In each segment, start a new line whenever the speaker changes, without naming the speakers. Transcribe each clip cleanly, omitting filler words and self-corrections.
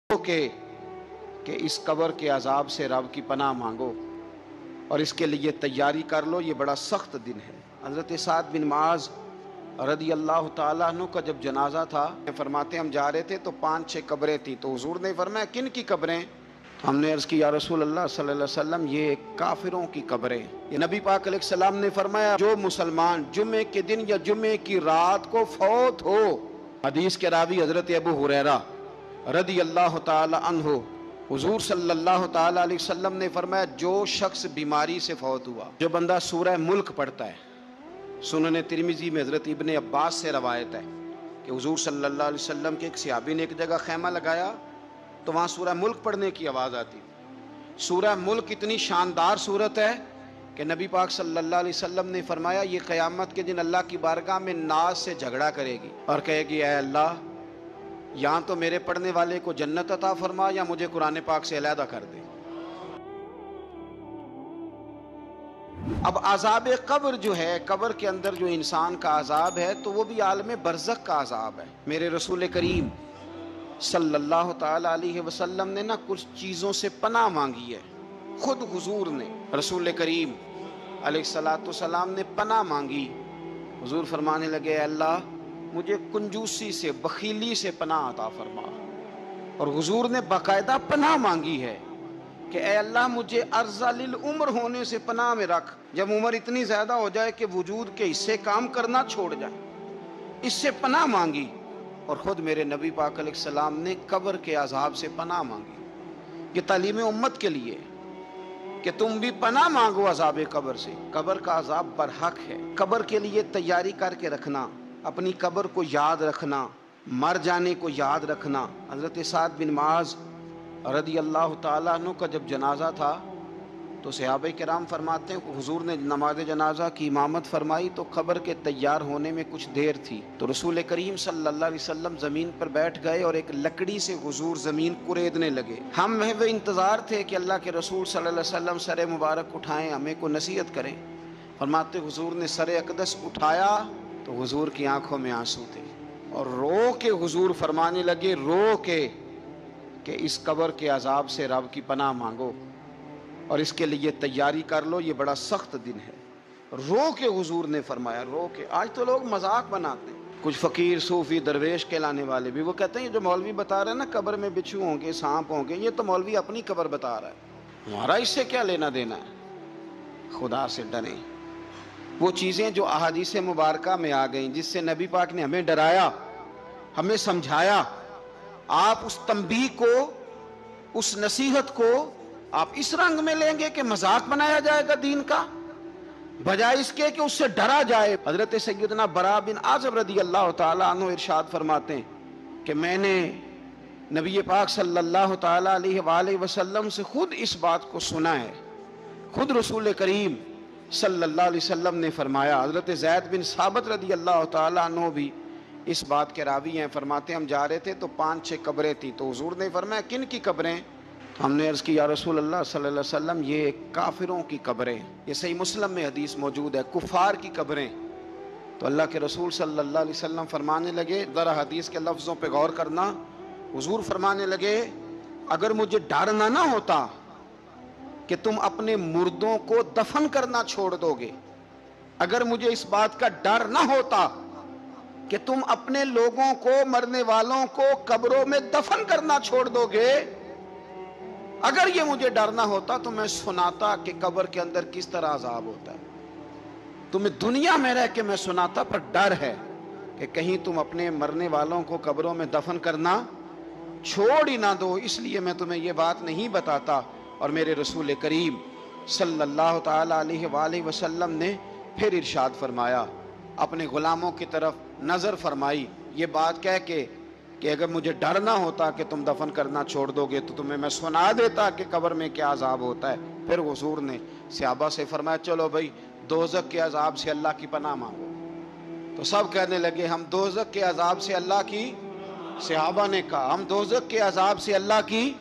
کہ اس قبر کے عذاب سے رب کی پناہ مانگو اور اس کے لیے تیاری کر لو، یہ بڑا سخت دن ہے۔ حضرت سعد بن معاذ رضی اللہ تعالیٰ عنہ کا جب جنازہ تھا، فرماتے ہم جا رہے تھے تو 5-6 قبریں تھیں، تو حضور نے فرمایا کن کی قبریں؟ ہم نے عرض کی یا رسول اللہ صلی اللہ علیہ وسلم یہ کافروں کی قبریں۔ یہ نبی پاک علیہ السلام نے فرمایا جو مسلمان جمعے کے دن یا جمعے کی رات کو فوت ہو، حدیث کے راوی حضرت ابو ہریرہ رضی اللہ تعالی عنہ، حضور صلی اللہ تعالی علیہ وسلم نے فرمایا جو شخص بیماری سے فوت ہوا، جو بندہ سورہ ملک پڑھتا ہے، سنن ترمذی میں حضرت ابن عباس سے روایت ہے کہ حضور صلی اللہ علیہ وسلم کے ایک صحابی نے ایک جگہ خیمہ لگایا تو وہاں سورہ ملک پڑھنے کی آواز آتی۔ سورہ ملک اتنی شاندار صورت ہے کہ نبی پاک صلی اللہ علیہ وسلم نے فرمایا یہ قیامت کے دن اللہ کی بارگاہ میں ناز سے جھگڑا کرے گی اور کہے گی اے اللہ یہاں تو میرے پڑھنے والے کو جنت عطا فرما یا مجھے قرآن پاک سے علیحدہ کر دے۔ اب عذاب قبر جو ہے، قبر کے اندر جو انسان کا عذاب ہے تو وہ بھی عالم برزخ کا عذاب ہے۔ میرے رسول کریم صلی اللہ تعالی علیہ وسلم نے نا کچھ چیزوں سے پناہ مانگی ہے، خود حضور نے، رسول کریم علیہ السلام نے پناہ مانگی۔ حضور فرمانے لگے اے اللہ مجھے کنجوسی سے، بخیلی سے پناہ عطا فرما، اور حضور نے باقاعدہ پناہ مانگی ہے کہ اے اللہ مجھے ارذل العمر ہونے سے پناہ میں رکھ، جب عمر اتنی زیادہ ہو جائے کہ وجود کے حصے کام کرنا چھوڑ جائیں، اس سے پناہ مانگی۔ اور خود میرے نبی پاک علیہ السلام نے قبر کے عذاب سے پناہ مانگی۔ یہ تعلیم امت کے لیے کہ تم بھی پناہ مانگو عذاب قبر سے۔ قبر کا عذاب برحق ہے، قبر کے لیے تیاری کر کے رکھنا، اپنی قبر کو یاد رکھنا، مر جانے کو یاد رکھنا۔ حضرت سعد بن معاذ رضی اللہ تعالیٰ عنہ کا جب جنازہ تھا تو صحابہ کرام فرماتے ہیں حضور نے نماز جنازہ کی امامت فرمائی تو قبر کے تیار ہونے میں کچھ دیر تھی، تو رسول کریم صلی اللہ علیہ وسلم زمین پر بیٹھ گئے اور ایک لکڑی سے حضور زمین کریدنے لگے۔ ہم محو انتظار تھے کہ اللہ کے رسول صلی اللہ علیہ وسلم سر مبارک اٹھائیں، ہمیں کو نصیحت کریں۔ فرماتے حضور نے سر اقدس اٹھایا تو حضور کی آنکھوں میں آنسو تھے، اور رو کے حضور فرمانے لگے، رو کے کہ اس قبر کے عذاب سے رب کی پناہ مانگو اور اس کے لیے تیاری کر لو، یہ بڑا سخت دن ہے۔ رو کے حضور نے فرمایا، رو کے۔ آج تو لوگ مذاق بناتے ہیں، کچھ فقیر صوفی درویش کہلانے والے بھی، وہ کہتے ہیں یہ جو مولوی بتا رہے ہیں نا قبر میں بچھو ہوں گے، سانپ ہوں گے، یہ تو مولوی اپنی قبر بتا رہا ہے، ہمارا اس سے کیا لینا دینا ہے۔ خدا سے ڈریں۔ وہ چیزیں جو احادیث مبارکہ میں آ گئیں، جس سے نبی پاک نے ہمیں ڈرایا، ہمیں سمجھایا، آپ اس تنبیہ کو، اس نصیحت کو آپ اس رنگ میں لیں گے کہ مذاق بنایا جائے گا دین کا، بجائے اس کے کہ اس سے ڈرا جائے۔ حضرت سیدنا براء بن عازب رضی اللہ تعالیٰ عنہ ارشاد فرماتے ہیں کہ میں نے نبی پاک صلی اللہ تعالیٰ علیہ وآلہ وسلم سے خود اس بات کو سنا ہے، خود رسول کریم صلی اللہ علیہ وسلم نے فرمایا۔ حضرت زید بن ثابت رضی اللہ تعالیٰ عنہ بھی اس بات کے راوی ہیں، فرماتے ہم جا رہے تھے تو 5-6 قبریں تھیں، تو حضور نے فرمایا کن کی قبریں؟ ہم نے عرض کی یا رسول اللہ صلی اللہ علیہ وسلم یہ کافروں کی قبریں۔ یہ صحیح مسلم میں حدیث موجود ہے، کفار کی قبریں۔ تو اللہ کے رسول صلی اللہ علیہ وسلم فرمانے لگے، ذرا حدیث کے لفظوں پہ غور کرنا، حضور فرمانے لگے اگر مجھے ڈر نہ ہوتا کہ تم اپنے مردوں کو دفن کرنا چھوڑ دو گے، اگر مجھے اس بات کا ڈر نہ ہوتا کہ تم اپنے لوگوں کو، مرنے والوں کو قبروں میں دفن کرنا چھوڑ دو گے، اگر یہ مجھے ڈر نہ ہوتا تو میں سناتا کہ قبر کے اندر کس طرح عذاب ہوتا ہے، تمہیں دنیا میں رہ کے میں سناتا، پر ڈر ہے کہ کہیں تم اپنے مرنے والوں کو قبروں میں دفن کرنا چھوڑ ہی نہ دو، اس لیے میں تمہیں یہ بات نہیں بتاتا۔ اور میرے رسول کریم صلی اللہ تعالی علیہ وآلہ وسلم نے پھر ارشاد فرمایا، اپنے غلاموں کی طرف نظر فرمائی، یہ بات کہہ کے کہ اگر مجھے ڈر نہ ہوتا کہ تم دفن کرنا چھوڑ دو گے تو تمہیں میں سنا دیتا کہ قبر میں کیا عذاب ہوتا ہے۔ پھر حضور نے صحابہ سے فرمایا چلو بھائی دوزخ کے عذاب سے اللہ کی پناہ مانگو، تو سب کہنے لگے ہم دوزخ کے عذاب سے اللہ کی، صحابہ نے کہا ہم دوزخ کے عذاب سے اللہ کی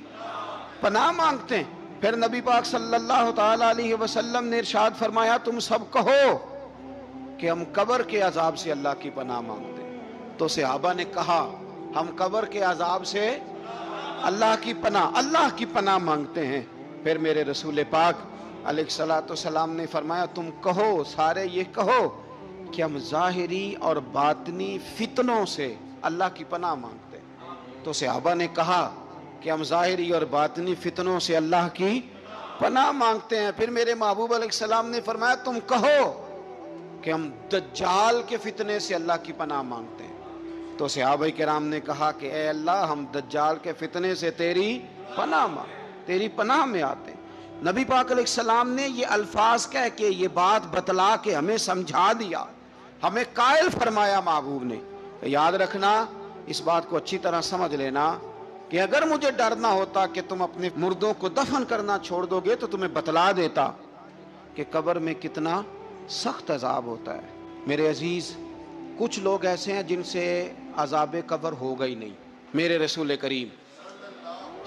پناہ مانگتے ہیں۔ پھر نبی پاک صلی اللہ تعالی علیہ وسلم نے ارشاد فرمایا تم سب کہو کہ ہم قبر کے عذاب سے اللہ کی پناہ مانگتے ہیں۔ تو صحابہ نے کہا ہم قبر کے عذاب سے اللہ کی پناہ مانگتے ہیں۔ پھر میرے رسول پاک علیہ الصلوۃ والسلام نے فرمایا تم کہو، سارے یہ کہو کہ ہم ظاہری اور باطنی فتنوں سے اللہ کی پناہ مانگتے ہیں۔ تو صحابہ نے کہا کہ ہم ظاہری اور باطنی فتنوں سے اللہ کی پناہ مانگتے ہیں۔ پھر میرے محبوب علیہ السلام نے فرمایا تم کہو کہ ہم دجال کے فتنے سے اللہ کی پناہ مانگتے ہیں۔ تو صحابہ کرام نے کہا کہ اے اللہ ہم دجال کے فتنے سے تیری پناہ میں آتے ہیں۔ نبی پاک علیہ السلام نے یہ الفاظ کہہ کے یہ بات بتلا کے ہمیں سمجھا دیا، ہمیں قائل فرمایا محبوب نے۔ یاد رکھنا، اس بات کو اچھی طرح سمجھ لینا کہ اگر مجھے ڈر نہ ہوتا کہ تم اپنے مردوں کو دفن کرنا چھوڑ دو گے تو تمہیں بتلا دیتا کہ قبر میں کتنا سخت عذاب ہوتا ہے۔ میرے عزیز، کچھ لوگ ایسے ہیں جن سے عذاب قبر ہوگا ہی نہیں۔ میرے رسول کریم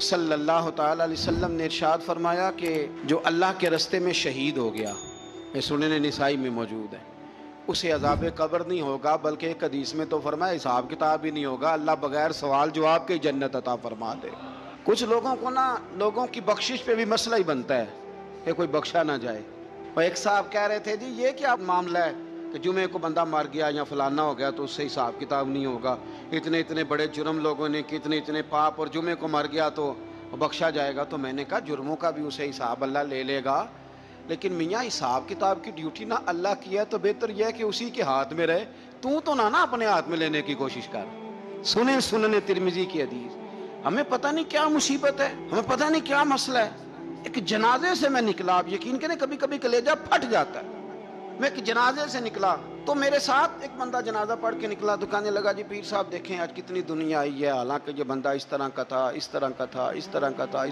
صلی اللہ تعالی علیہ وسلم نے ارشاد فرمایا کہ جو اللہ کے رستے میں شہید ہو گیا، یہ سنن نسائی میں موجود ہے، اسے عذاب قبر نہیں ہوگا، بلکہ ایک حدیث میں تو فرمایا حساب کتاب ہی نہیں ہوگا، اللہ بغیر سوال جواب کے جنت عطا فرما دے۔ کچھ لوگوں کو لوگوں کی بخشش پہ بھی مسئلہ ہی بنتا ہے کہ کوئی بخشا نہ جائے۔ اور ایک صاحب کہہ رہے تھے جی یہ کیا معاملہ ہے کہ جمعے کو بندہ مر گیا یا فلانا ہو گیا تو اس سے حساب کتاب نہیں ہوگا، اتنے بڑے جرم لوگوں نے اتنے پاپ، اور جمعے کو مر گیا تو بخشا جائے گا۔ تو میں نے کہا جرموں کا بھی اسے حساب اللہ لے لے گا، لیکن میاں حساب کتاب کی ڈیوٹی نہ اللہ کی ہے تو بہتر یہ ہے کہ اسی کے ہاتھ میں رہے، تو نہ اپنے ہاتھ میں لینے کی کوشش کر۔ سنن ترمذی کی حدیث۔ ہمیں پتہ نہیں کیا مصیبت ہے، ہمیں پتہ نہیں کیا مسئلہ ہے۔ ایک جنازے سے میں نکلا، آپ یقین کریں کبھی کبھی کلیجہ پھٹ جاتا ہے۔ میں ایک جنازے سے نکلا تو میرے ساتھ ایک بندہ جنازہ پڑھ کے نکلا تو کہنے لگا جی پیر صاحب دیکھیں آج کتنی دنیا آئی ہے، حالانکہ یہ بندہ اس طرح کا تھا، اس طرح کا تھا، اس طرح کا تھا۔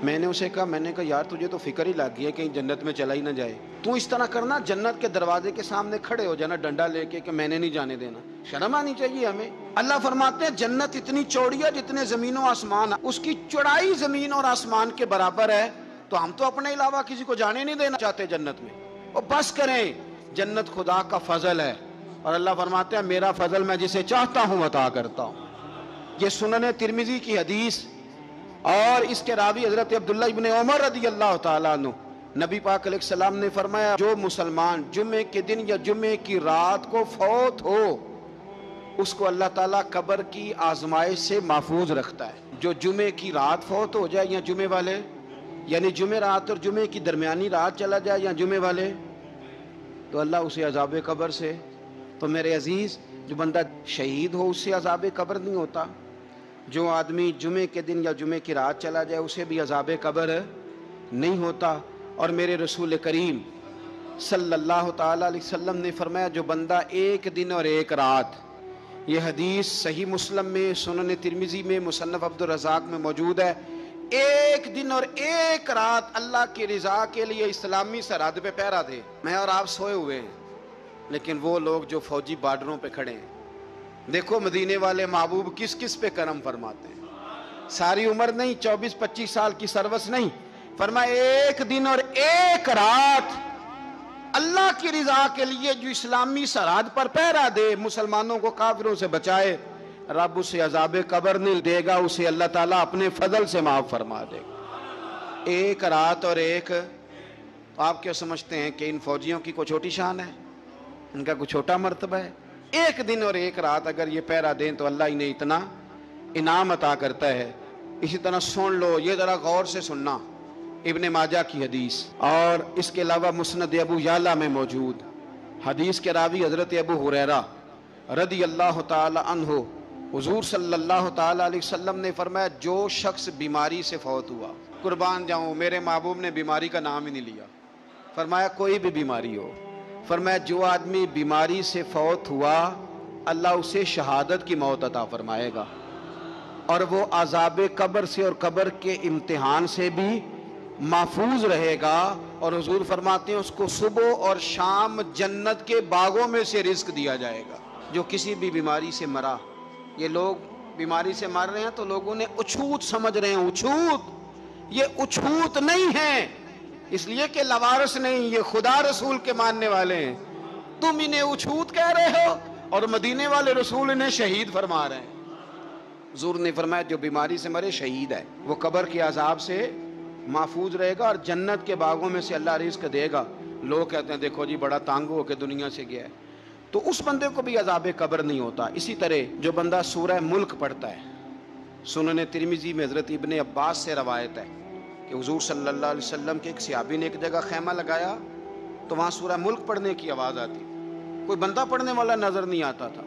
میں نے اسے کہا یار تجھے تو فکر ہی لگ گئی ہے کہیں جنت میں چلا ہی نہ جائے، تو اس طرح کرنا جنت کے دروازے کے سامنے کھڑے ہو جانا ڈنڈا لے کے کہ میں نے نہیں جانے دینا۔ شرم آنی چاہیے ہمیں۔ اللہ فرماتے ہیں جنت اتنی چوڑی ہے جتنے زمین و آسمان، اس کی چوڑائی زمین اور آسمان کے برابر ہے، تو ہم تو اپنے علاوہ کسی کو جانے نہیں دینا چاہتے جنت میں۔ اور بس کریں، جنت خدا کا فضل ہے، اور اللہ فرماتے ہیں میرا فضل میں جسے چاہتا ہوں عطا کرتا ہوں۔ یہ سنن ترمذی کی حدیث، اور اس کے راوی حضرت عبداللہ ابن عمر رضی اللہ تعالیٰ عنہ، نبی پاک علیہ السلام نے فرمایا جو مسلمان جمعے کے دن یا جمعے کی رات کو فوت ہو اس کو اللہ تعالیٰ قبر کی آزمائش سے محفوظ رکھتا ہے۔ جو جمعے کی رات فوت ہو جائے یا جمعے والے، یعنی جمعے رات اور جمعے کی درمیانی رات چلا جائے یا جمعے والے، تو اللہ اسے عذاب قبر سے، تو میرے عزیز جو بندہ شہید ہو اس سے عذاب قبر نہیں ہوتا، جو آدمی جمعے کے دن یا جمعے کی رات چلا جائے اسے بھی عذاب قبر نہیں ہوتا۔ اور میرے رسول کریم صلی اللہ تعالیٰ علیہ وسلم نے فرمایا جو بندہ ایک دن اور ایک رات، یہ حدیث صحیح مسلم میں، سنن ترمذی میں، مصنف عبد الرزاق میں موجود ہے، ایک دن اور ایک رات اللہ کی رضا کے لیے اسلامی سرحد پہ پہرا دے۔ میں اور آپ سوئے ہوئے ہیں، لیکن وہ لوگ جو فوجی بارڈروں پہ کھڑے ہیں، دیکھو مدینے والے محبوب کس کس پہ کرم فرماتے ہیں۔ ساری عمر نہیں، 24-25 سال کی سروس نہیں، فرمایا ایک دن اور ایک رات اللہ کی رضا کے لیے جو اسلامی سرحد پر پہرا دے، مسلمانوں کو کافروں سے بچائے، رب اسے عذاب قبر نہیں دے گا، اسے اللہ تعالیٰ اپنے فضل سے معاف فرما دے گا۔ ایک رات اور ایک، آپ کیا سمجھتے ہیں کہ ان فوجیوں کی کوئی چھوٹی شان ہے، ان کا کوئی چھوٹا مرتبہ ہے؟ ایک دن اور ایک رات اگر یہ پہرا دیں تو اللہ انہیں اتنا انعام عطا کرتا ہے۔ اسی طرح سن لو، یہ ذرا غور سے سننا، ابن ماجہ کی حدیث، اور اس کے علاوہ مسند ابو یعلا میں موجود حدیث کے راوی حضرت ابو ہریرہ رضی اللہ تعالی عنہ، حضور صلی اللہ تعالی علیہ وسلم نے فرمایا جو شخص بیماری سے فوت ہوا، قربان جاؤں میرے محبوب نے بیماری کا نام ہی نہیں لیا، فرمایا کوئی بھی بیماری ہو، فرمایا جو آدمی بیماری سے فوت ہوا اللہ اسے شہادت کی موت عطا فرمائے گا، اور وہ عذاب قبر سے اور قبر کے امتحان سے بھی محفوظ رہے گا، اور حضور فرماتے ہیں اس کو صبح اور شام جنت کے باغوں میں سے رزق دیا جائے گا۔ جو کسی بھی بیماری سے مرا، یہ لوگ بیماری سے مر رہے ہیں تو لوگوں نے اچھوت سمجھ رہے ہیں، اچھوت، یہ اچھوت نہیں ہے، اس لیے کہ لوارث نہیں، یہ خدا رسول کے ماننے والے ہیں، تم انہیں اچھوت کہہ رہے ہو اور مدینے والے رسول انہیں شہید فرما رہے ہیں۔ حضور نے فرمایا جو بیماری سے مرے شہید ہے، وہ قبر کے عذاب سے محفوظ رہے گا اور جنت کے باغوں میں سے اللہ رزق دے گا۔ لوگ کہتے ہیں دیکھو جی بڑا تنگ ہو کے دنیا سے گیا ہے، تو اس بندے کو بھی عذاب قبر نہیں ہوتا۔ اسی طرح جو بندہ سورہ ملک پڑھتا ہے، سنن ترمذی میں حضرت ابن عباس سے روایت ہے کہ حضور صلی اللہ علیہ وسلم کے ایک صحابی نے ایک جگہ خیمہ لگایا تو وہاں سورہ ملک پڑھنے کی آواز آتی، کوئی بندہ پڑھنے والا نظر نہیں آتا تھا۔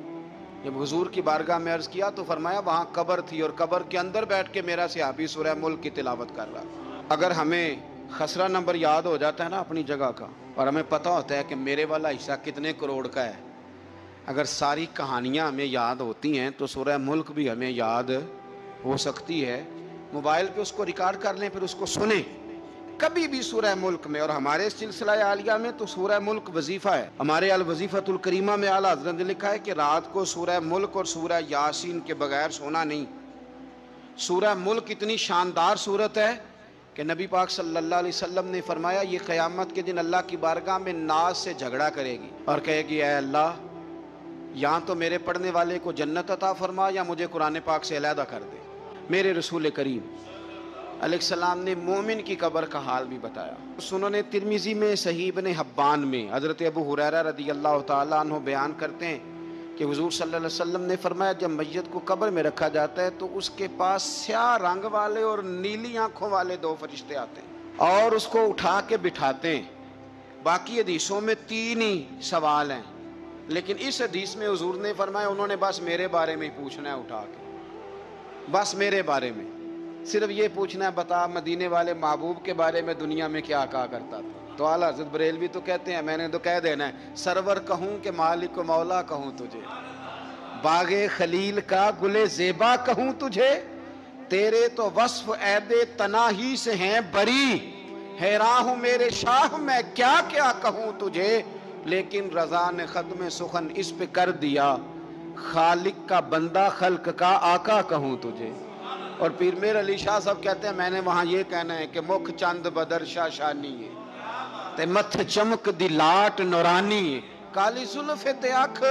جب حضور کی بارگاہ میں عرض کیا تو فرمایا وہاں قبر تھی اور قبر کے اندر بیٹھ کے میرا صحابی سورہ ملک کی تلاوت کر رہا۔ اگر ہمیں خسرہ نمبر یاد ہو جاتا ہے نا اپنی جگہ کا، اور ہمیں پتہ ہوتا ہے کہ میرے والا حصہ کتنے کروڑ کا ہے، اگر ساری کہانیاں ہمیں یاد ہوتی ہیں تو سورہ ملک بھی ہمیں یاد ہو سکتی ہے۔ موبائل پہ اس کو ریکارڈ کر لیں، پھر اس کو سنیں کبھی بھی سورہ ملک میں۔ اور ہمارے سلسلہ عالیہ میں تو سورہ ملک وظیفہ ہے۔ ہمارے الوظیفۃ الکریمہ میں اعلیٰ حضرت نے لکھا ہے کہ رات کو سورہ ملک اور سورہ یاسین کے بغیر سونا نہیں۔ سورہ ملک اتنی شاندار صورت ہے کہ نبی پاک صلی اللہ علیہ وسلم نے فرمایا یہ قیامت کے دن اللہ کی بارگاہ میں ناز سے جھگڑا کرے گی اور کہے گی اے اللہ یا تو میرے پڑھنے والے کو جنت عطا فرما یا مجھے قرآن پاک سے علیحدہ کر دے۔ میرے رسول کریم علیہ السلام نے مومن کی قبر کا حال بھی بتایا۔ سنن ترمذی میں صحیح ابن حبان میں حضرت ابو ہریرہ رضی اللہ تعالیٰ عنہ بیان کرتے ہیں کہ حضور صلی اللہ علیہ وسلم نے فرمایا جب میت کو قبر میں رکھا جاتا ہے تو اس کے پاس سیاہ رنگ والے اور نیلی آنکھوں والے دو فرشتے آتے ہیں اور اس کو اٹھا کے بٹھاتے ہیں۔ باقی حدیثوں میں 3 ہی سوال ہیں، لیکن اس حدیث میں حضور نے فرمایا انہوں نے بس میرے بارے میں ہی پوچھنا ہے، اٹھا کے بس میرے بارے میں صرف یہ پوچھنا ہے بتا مدینے والے محبوب کے بارے میں دنیا میں کیا کہا کرتا تھا۔ تو اعلیٰ حضرت بریلوی تو کہتے ہیں میں نے تو کہہ دینا ہے سرور کہوں کہ مالک و مولا کہوں تجھے، باغ خلیل کا گل زیبا کہوں تجھے، تیرے تو وصف عید تناہی سے ہیں بری، حیراں ہوں میرے شاہ میں کیا کیا کہوں تجھے، لیکن رضا نے ختم سخن اس پہ کر دیا، خالق کا بندہ خلق کا آقا کہوں تجھے۔ اور پیر میر علی شاہ صاحب کہتے ہیں میں نے وہاں یہ کہنا ہے کہ مکھ چند بدر شاہ شانی ہے تے متھ چمک دی لاٹ نورانی ہے، کالی زلف تے اکھ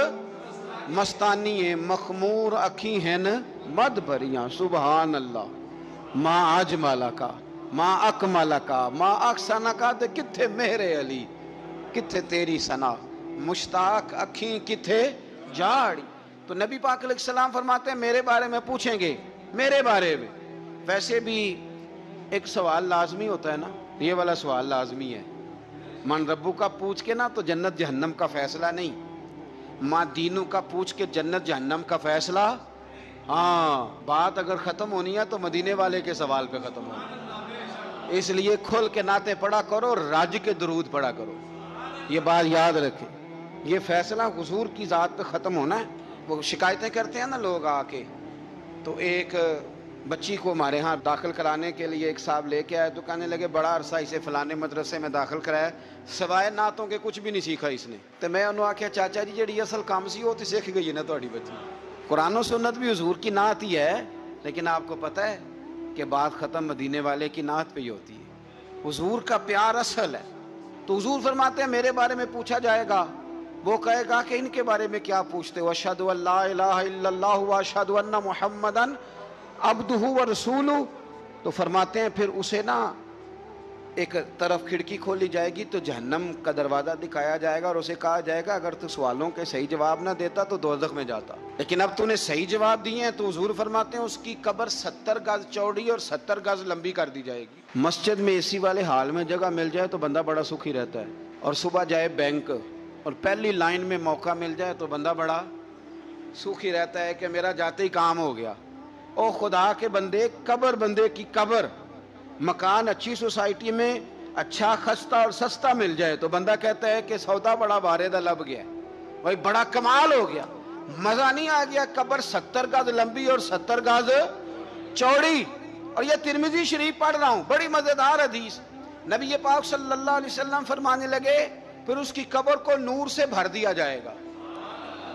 مستانی ہے، مخمور اکھی ہیں مد بھریاں، سبحان اللہ ماں اجمالا کا ماں اکمالا کا ماں اکسانا کا تے کتھے مہر علی کتھے تیری ثنا، مشتاق اکھیں کتھے جاڑی۔ تو نبی پاک علیہ السلام فرماتے ہیں میرے بارے میں پوچھیں گے، میرے بارے میں۔ ویسے بھی ایک سوال لازمی ہوتا ہے نا، یہ والا سوال لازمی ہے، من ربو کا پوچھ کے نا تو جنت جہنم کا فیصلہ نہیں، ماں دینوں کا پوچھ کے جنت جہنم کا فیصلہ۔ ہاں بات اگر ختم ہونی ہے تو مدینے والے کے سوال پہ ختم ہونی، اس لیے کھل کے نعتیں پڑھا کرو، راج کے درود پڑھا کرو، یہ بات یاد رکھیں۔ یہ فیصلہ حضور کی ذات پہ ختم ہونا ہے۔ وہ شکایتیں کرتے ہیں نا لوگ آ کے، تو ایک بچی کو ہمارے ہاں داخل کرانے کے لیے ایک صاحب لے کے آئے تو کہنے لگے بڑا عرصہ اسے فلانے مدرسے میں داخل کرایا، سوائے نعتوں کے کچھ بھی نہیں سیکھا اس نے۔ تو میں انہوں آکھیا چاچا جی جڑی اصل کام سی وہ تو سیکھ گئی ہے نا تہاڈی بچی، قرآن و سنت بھی حضور کی نعت ہی ہے، لیکن آپ کو پتہ ہے کہ بات ختم مدینے والے کی نعت پہ ہی ہوتی ہے، حضور کا پیار اصل ہے۔ تو حضور فرماتے ہیں میرے بارے میں پوچھا جائے گا، وہ کہے گا کہ ان کے بارے میں کیا پوچھتے ہو، اشہد ان لا الہ الا اللہ واشہد ان محمدن عبدہ ورسولہ۔ تو فرماتے ہیں پھر اسے نا ایک طرف کھڑکی کھولی جائے گی تو جہنم کا دروازہ دکھایا جائے گا اور اسے کہا جائے گا اگر تو سوالوں کے صحیح جواب نہ دیتا تو دوزخ میں جاتا، لیکن اب تو نے صحیح جواب دیے ہیں۔ تو حضور فرماتے ہیں اس کی قبر 70 گز چوڑی اور 70 گز لمبی کر دی جائے گی۔ مسجد میں اے سی والے حال میں جگہ مل جائے تو بندہ بڑا سکھی رہتا ہے، اور صبح جائے بینک اور پہلی لائن میں موقع مل جائے تو بندہ بڑا سکھی رہتا ہے کہ میرا جاتے ہی کام ہو گیا۔ او خدا کے بندے، قبر بندے کی قبر، مکان اچھی سوسائٹی میں اچھا خستہ اور سستا مل جائے تو بندہ کہتا ہے کہ سودا بڑا بارے دا لب گیا، بھائی بڑا کمال ہو گیا، مزہ نہیں آ گیا۔ قبر 70 گز لمبی اور 70 گز چوڑی، اور یہ ترمذی شریف پڑھ رہا ہوں، بڑی مزیدار حدیث۔ نبی پاک صلی اللہ علیہ وسلم فرمانے لگے پھر اس کی قبر کو نور سے بھر دیا جائے گا۔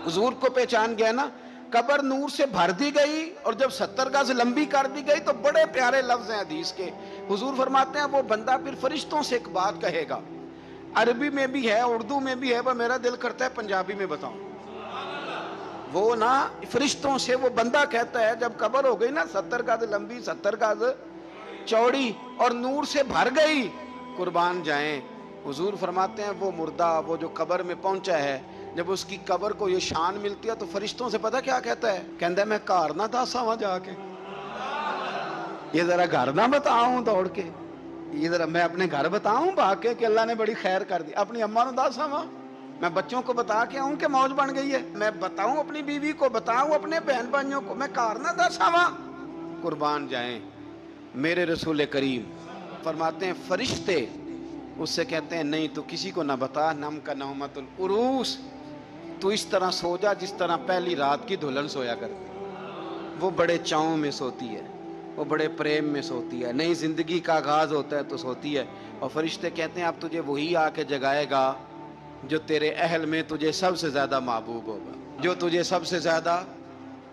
حضور کو پہچان گیا نا، قبر نور سے بھر دی گئی اور جب 70 گز لمبی کر دی گئی تو بڑے پیارے لفظ ہیں حدیث کے۔ حضور فرماتے ہیں وہ بندہ پھر فرشتوں سے ایک بات کہے گا، عربی میں بھی ہے اردو میں بھی ہے، وہ میرا دل کرتا ہے پنجابی میں بتاؤں۔ وہ نا فرشتوں سے وہ بندہ کہتا ہے جب قبر ہو گئی نا 70 گز لمبی 70 گز چوڑی اور نور سے بھر گئی، قربان جائیں، حضور فرماتے ہیں وہ مردہ وہ جو قبر میں پہنچا ہے، جب اس کی قبر کو یہ شان ملتی ہے تو فرشتوں سے پتہ کیا کہتا ہے؟ کہتا ہے میں گھر نہ دسا وہاں جا کے، یہ ذرا گھر نہ بتاؤں دوڑ کے، یہ ذرا میں اپنے گھر بتاؤں بھاگ کے کہ اللہ نے بڑی خیر کر دی، اپنی اماں نو دسا وہاں، میں بچوں کو بتا کے آؤں کہ موج بن گئی ہے، میں بتاؤں اپنی بیوی کو، بتاؤں اپنے بہن بھائیوں کو، میں گھر نہ دسا وہاں۔ قربان جائیں، میرے رسول کریم فرماتے ہیں فرشتے اس سے کہتے ہیں نہیں تو کسی کو نہ بتا، نم کا نومت العروس، تو اس طرح سو جا جس طرح پہلی رات کی دلہن سویا کرتی، وہ بڑے چاؤں میں سوتی ہے، وہ بڑے پریم میں سوتی ہے، نئی زندگی کا آغاز ہوتا ہے تو سوتی ہے، اور فرشتے کہتے ہیں اب تجھے وہی آ کے جگائے گا جو تیرے اہل میں تجھے سب سے زیادہ محبوب ہوگا، جو تجھے سب سے زیادہ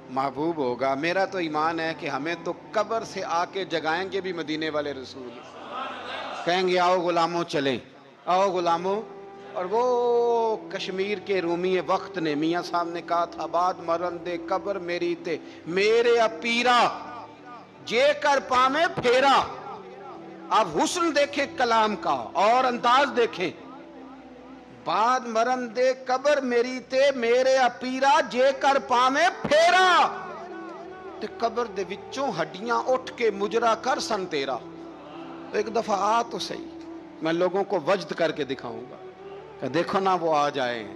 محبوب ہوگا۔ میرا تو ایمان ہے کہ ہمیں تو قبر سے آ کے جگائیں گے بھی مدینے والے رسول، کہیں گے آؤ غلاموں چلیں، آؤ غلاموں۔ اور وہ کشمیر کے رومی وقت نے میاں صاحب نے کہا تھا بعد مرن دے قبر میری تے میرے اپیرا جے کر پامے پھیرا۔ آپ حسن دیکھیں کلام کا اور انداز دیکھیں، بعد مرن دے قبر میری تے میرے اپیرا جے کر پامے پھیرا، تے قبر دے وچوں ہڈیاں اٹھ کے مجرا کر سن تیرا۔ ایک دفعہ آ تو صحیح، میں لوگوں کو وجد کر کے دکھاؤں گا کہ دیکھو نا وہ آج آئے ہیں،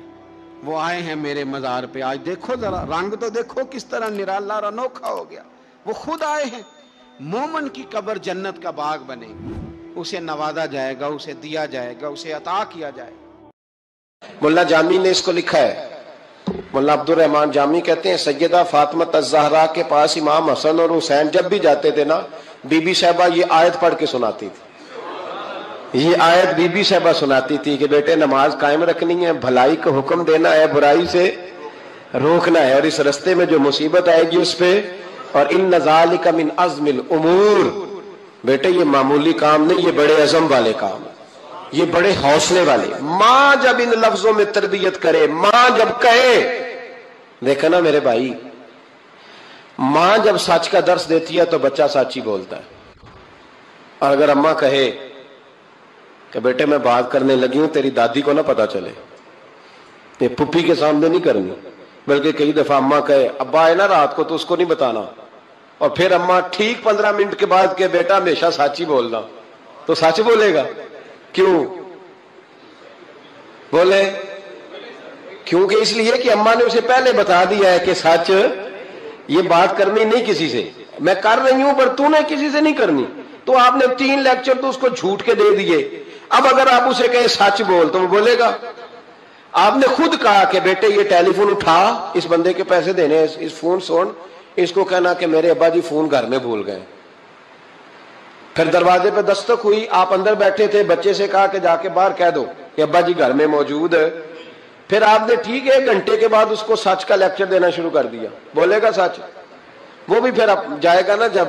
وہ آئے ہیں میرے مزار پہ، آج دیکھو ذرا رنگ تو دیکھو کس طرح نرالا اور انوکھا ہو گیا، وہ خود آئے ہیں۔ مومن کی قبر جنت کا باغ بنے گی، اسے نوازا جائے گا، اسے دیا جائے گا، اسے عطا کیا جائے گا۔
ملا جامی نے اس کو لکھا ہے، ملا عبد الرحمن جامی کہتے ہیں سیدہ فاطمہ الزہرا کے پاس امام حسن اور حسین جب بھی جاتے تھے نا، بی بی صاحبہ یہ آیت پڑھ کے سناتی تھی، یہ آیت بی بی صاحبہ سناتی تھی کہ بیٹے نماز قائم رکھنی ہے، بھلائی کو حکم دینا ہے، برائی سے روکنا ہے، اور اس رستے میں جو مصیبت آئے گی اس پہ، اور ان ذالک من عزم الامور، بیٹے یہ معمولی کام نہیں، یہ بڑے عزم والے کام، یہ بڑے حوصلے والے۔ ماں جب ان لفظوں میں تربیت کرے، ماں جب کہے، دیکھا نا میرے بھائی، ماں جب سچ کا درس دیتی ہے تو بچہ سچ ہی بولتا ہے، اور اگر اماں کہے کہ بیٹے میں بات کرنے لگی ہوں تیری دادی کو نہ پتا چلے، یہ پپی کے سامنے نہیں کرنی، بلکہ کئی دفعہ اماں کہے ابا آئے نا رات کو تو اس کو نہیں بتانا، اور پھر اماں ٹھیک 15 منٹ کے بعد کہ بیٹا ہمیشہ سچ ہی بولنا، تو سچ بولے گا۔ کیوں بولے؟ کیونکہ اس لیے کہ اماں نے اسے پہلے بتا دیا ہے کہ سچ یہ بات کرنی نہیں کسی سے، میں کر رہی ہوں پر تو نے کسی سے نہیں کرنی، تو آپ نے 3 لیکچر تو اس کو جھوٹ کے دے دیے، اب اگر آپ اسے کہیں سچ بول تو وہ بولے گا۔ آپ نے خود کہا کہ بیٹے یہ ٹیلی فون اٹھا، اس بندے کے پیسے دینے، اس فون سن، اس کو کہنا کہ میرے ابا جی فون گھر میں بھول گئے۔ پھر دروازے پہ دستک ہوئی، آپ اندر بیٹھے تھے، بچے سے کہا کہ جا کے باہر کہہ دو کہ ابا جی گھر میں موجود ہے۔ پھر آپ نے ٹھیک 1 گھنٹے کے بعد اس کو سچ کا لیکچر دینا شروع کر دیا، بولے گا سچ؟ وہ بھی پھر جائے گا نا جب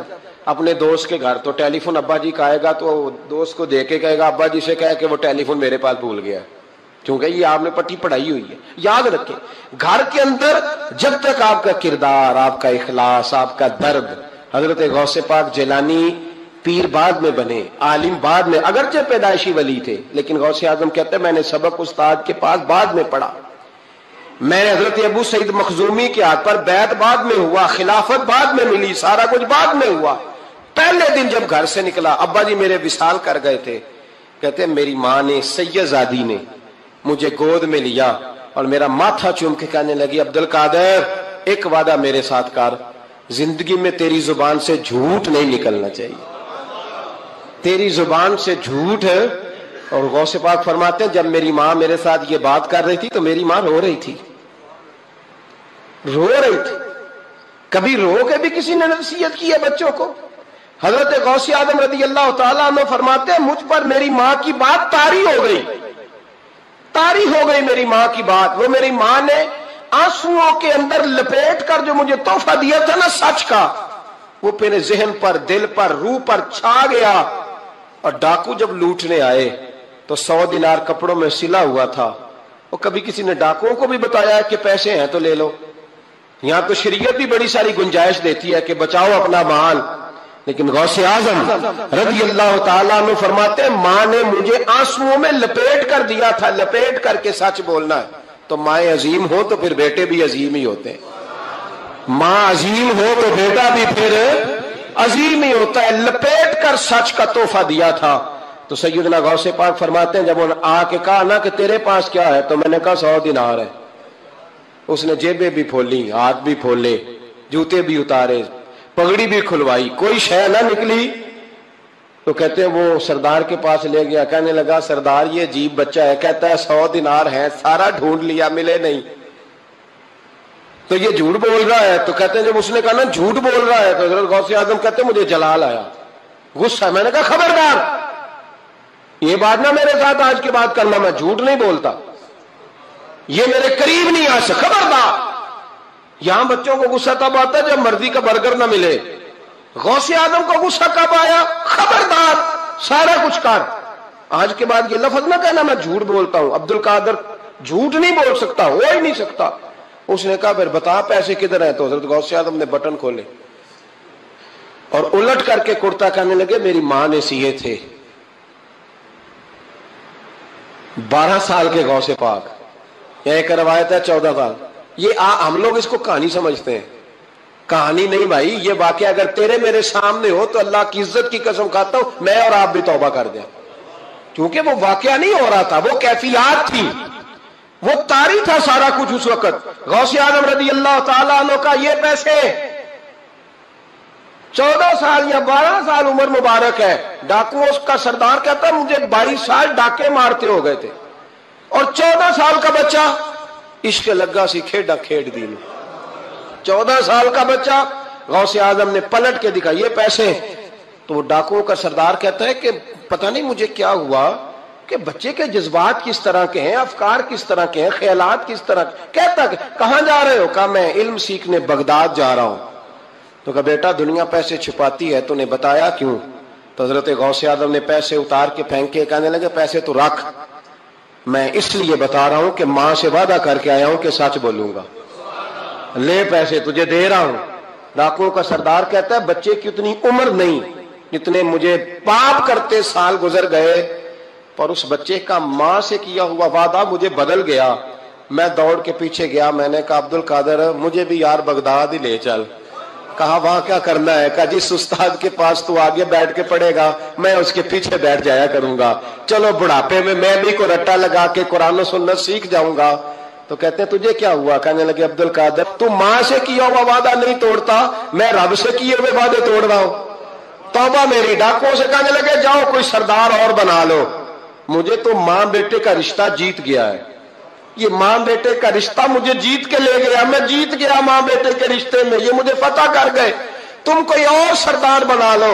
اپنے دوست کے گھر، تو ٹیلی فون ابا جی کا آئے گا تو دوست کو دے کے کہے گا ابا جی سے کہے کہ وہ ٹیلی فون میرے پاس بھول گیا، کیونکہ یہ آپ نے پٹی پڑھائی ہوئی ہے۔ یاد رکھیں گھر کے اندر جب تک آپ کا کردار، آپ کا اخلاص، آپ کا درد، حضرت غوث پاک جیلانی پیر بعد میں بنے، عالم بعد میں، اگرچہ پیدائشی ولی تھے، لیکن غوث اعظم کہتے ہیں میں نے سبق استاد کے پاس بعد میں پڑھا، میں نے حضرت ابو سعید مخزومی کے ہاتھ پر بیعت بعد میں ہوا، خلافت بعد میں ملی، سارا کچھ بعد میں ہوا۔ پہلے دن جب گھر سے نکلا، ابا جی میرے وصال کر گئے تھے، کہتے ہیں میری ماں نے، سید زادی نے مجھے گود میں لیا اور میرا ماتھا چوم کے کہنے لگی عبد القادر ایک وعدہ میرے ساتھ کر، زندگی میں تیری زبان سے جھوٹ نہیں نکلنا چاہیے، تیری زبان سے جھوٹ ہے۔ اور غوث پاک فرماتے ہیں جب میری ماں میرے ساتھ یہ بات کر رہی تھی تو میری ماں رو رہی تھی، رو رہی تھی۔ کبھی رو کے بھی کسی نے نصیحت کی ہے بچوں کو؟ حضرت غوث اعظم رضی اللہ تعالیٰ عنہ فرماتے ہیں مجھ پر میری ماں کی بات طاری ہو گئی، طاری ہو گئی میری ماں کی بات۔ وہ میری ماں نے آنسوؤں کے اندر لپیٹ کر جو مجھے تحفہ دیا تھا نا سچ کا، وہ میرے ذہن پر، دل پر، روح پر چھا گیا۔ اور ڈاکو جب لوٹنے آئے تو 100 دینار کپڑوں میں سلا ہوا تھا، وہ کبھی کسی نے ڈاکوؤں کو بھی بتایا کہ پیسے ہیں تو لے لو؟ یہاں تو شریعت بھی بڑی ساری گنجائش دیتی ہے کہ بچاؤ اپنا مال، لیکن غوث اعظم رضی اللہ تعالیٰ عنہ فرماتے ہیں ماں نے مجھے آنسوؤں میں لپیٹ کر دیا تھا، لپیٹ کر کے سچ بولنا ہے۔ تو مائیں عظیم ہو تو پھر بیٹے بھی عظیم ہی ہوتے ہیں، ماں عظیم ہو تو بیٹا بھی پھر عظیم ہی ہوتا ہے۔ لپیٹ کر سچ کا تحفہ دیا تھا۔ تو سیدنا غوث پاک فرماتے ہیں جب انہوں نے آ کے کہا نا کہ تیرے پاس کیا ہے، تو میں نے کہا 100 دینار ہے۔ اس نے جیبیں بھی کھولی، ہاتھ بھی کھولے، جوتے بھی اتارے، پگڑی بھی کھلوائی، کوئی شے نہ نکلی۔ تو کہتے ہیں وہ سردار کے پاس لے گیا، کہنے لگا سردار یہ عجیب بچہ ہے، کہتا ہے 100 دینار ہے، سارا ڈھونڈ لیا ملے نہیں، تو یہ جھوٹ بول رہا ہے۔ تو کہتے ہیں جب اس نے کہا نا جھوٹ بول رہا ہے، تو حضرت غوث اعظم کہتے ہیں مجھے جلال آیا، غصہ۔ میں نے کہا خبردار یہ بات نہ میرے ساتھ آج کے بعد کرنا، میں جھوٹ نہیں بولتا، یہ میرے قریب نہیں آ سکتا، خبردار۔ یہاں بچوں کو غصہ تب آتا ہے جب مرضی کا برگر نہ ملے، غوث اعظم کو غصہ کب آیا؟ خبردار سارا کچھ کر، آج کے بعد یہ لفظ نہ کہنا میں جھوٹ بولتا ہوں، عبد القادر جھوٹ نہیں بول سکتا، ہو ہی نہیں سکتا۔ اس نے کہا پھر بتا پیسے کدھر ہیں؟ تو حضرت غوث اعظم نے بٹن کھولے اور الٹ کر کے کرتا، کہنے لگے میری ماں نے سیے تھے۔ 12 سال کے غوث پاک، ایک روایت ہے 14 سال۔ یہ ہم لوگ اس کو کہانی سمجھتے ہیں، کہانی نہیں بھائی، یہ واقعہ اگر تیرے میرے سامنے ہو تو اللہ کی عزت کی قسم کھاتا ہوں میں اور آپ بھی توبہ کر دیں، کیونکہ وہ واقعہ نہیں ہو رہا تھا، وہ کیفیات تھی، وہ طاری تھا سارا کچھ اس وقت۔ غوث اعظم رضی اللہ تعالیٰ عنہ کا یہ پیسے 14 سال یا 12 سال عمر مبارک ہے، ڈاکو اس کا سردار کہتا ہے مجھے 22 سال ڈاکے مارتے ہو گئے تھے، اور 14 سال کا بچہ عشق لگا سی کھیڈا کھیڈ دی، 14 سال کا بچہ۔ غوث اعظم نے پلٹ کے دکھا یہ پیسے، تو وہ ڈاکوؤں کا سردار کہتا ہے کہ پتہ نہیں مجھے کیا ہوا کہ بچے کے جذبات کس طرح کے ہیں، افکار کس طرح کے ہیں، خیالات کس طرح۔ کہتا کہ کہاں جا رہے ہو؟ کہا میں علم سیکھنے بغداد جا رہا ہوں۔ تو کہا بیٹا دنیا پیسے چھپاتی ہے، تو نے بتایا کیوں؟ تو حضرت غوث اعظم نے پیسے اتار کے پھینکے، کہنے لگے پیسے تو رکھ، میں اس لیے بتا رہا ہوں کہ ماں سے وعدہ کر کے آیا ہوں کہ سچ بولوں گا، لے پیسے تجھے دے رہا ہوں۔ ڈاکوؤں کا سردار کہتا ہے بچے کی اتنی عمر نہیں جتنے مجھے پاپ کرتے سال گزر گئے، پر اس بچے کا ماں سے کیا ہوا وعدہ مجھے بدل گیا۔ میں دوڑ کے پیچھے گیا، میں نے کہا عبد القادر مجھے بھی یار بغداد ہی لے چل۔ کہا وہاں کیا کرنا ہے؟ کہا جس استاد کے پاس تو آگے بیٹھ کے پڑھے گا میں اس کے پیچھے بیٹھ جایا کروں گا، چلو بڑھاپے میں بھی کو رٹا لگا کے قرآن و سنت سیکھ جاؤں گا۔ تو کہتے ہیں تجھے کیا ہوا؟ کہنے لگے عبد القادر تو ماں سے کیا ہوا وعدہ نہیں توڑتا، میں رب سے کیے ہوئے وعدے توڑ رہا ہوں، توبہ میری۔ ڈاکوؤں سے کہنے لگے جاؤ کوئی سردار اور بنا لو، مجھے تو ماں بیٹے کا رشتہ جیت گیا ہے، یہ ماں بیٹے کا رشتہ مجھے جیت کے لے گیا، میں جیت گیا ماں بیٹے کے رشتے میں، یہ مجھے فتح کر گئے، تم کوئی اور سردار بنا لو۔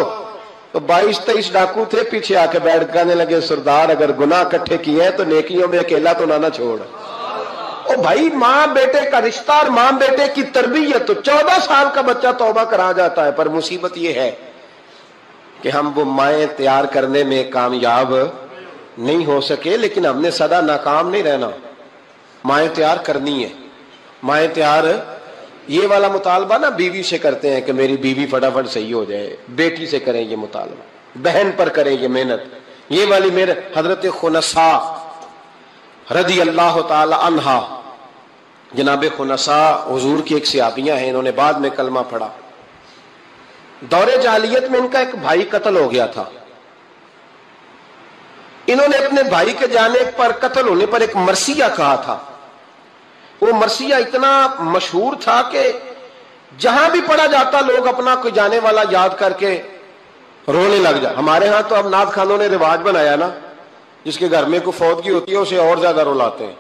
تو 22-23 ڈاکو تھے، پیچھے آ کے بیٹھ کہنے لگے سردار اگر گناہ اکٹھے کیے ہیں تو نیکیوں میں اکیلا تو نہ چھوڑ۔ او بھائی ماں بیٹے کا رشتہ اور ماں بیٹے کی تربیت، تو 14 سال کا بچہ توبہ کرا جاتا ہے، پر مصیبت یہ ہے کہ ہم وہ مائیں تیار کرنے میں کامیاب نہیں ہو سکے، لیکن ہم نے سدا ناکام نہیں رہنا، مائیں تیار کرنی ہے۔ مائیں تیار، یہ والا مطالبہ نا بیوی سے کرتے ہیں کہ میری بیوی فٹافٹ صحیح ہو جائے، بیٹی سے کریں یہ مطالبہ، بہن پر کریں یہ محنت، یہ والی میرے حضرت خنسا رضی اللہ تعالی عنہا، جناب خنسا حضور کی ایک صحابیہ ہیں، انہوں نے بعد میں کلمہ پڑھا۔ دور جاہلیت میں ان کا ایک بھائی قتل ہو گیا تھا، انہوں نے اپنے بھائی کے جانے پر، قتل ہونے پر ایک مرثیہ کہا تھا۔ وہ مرثیہ اتنا مشہور تھا کہ جہاں بھی پڑھا جاتا لوگ اپنا کوئی جانے والا یاد کر کے رونے لگ جا۔ ہمارے ہاں تو اب نعت خانوں نے رواج بنایا نا، جس کے گھر میں کوئی فوتگی ہوتی ہے اسے اور زیادہ رلاتے ہیں۔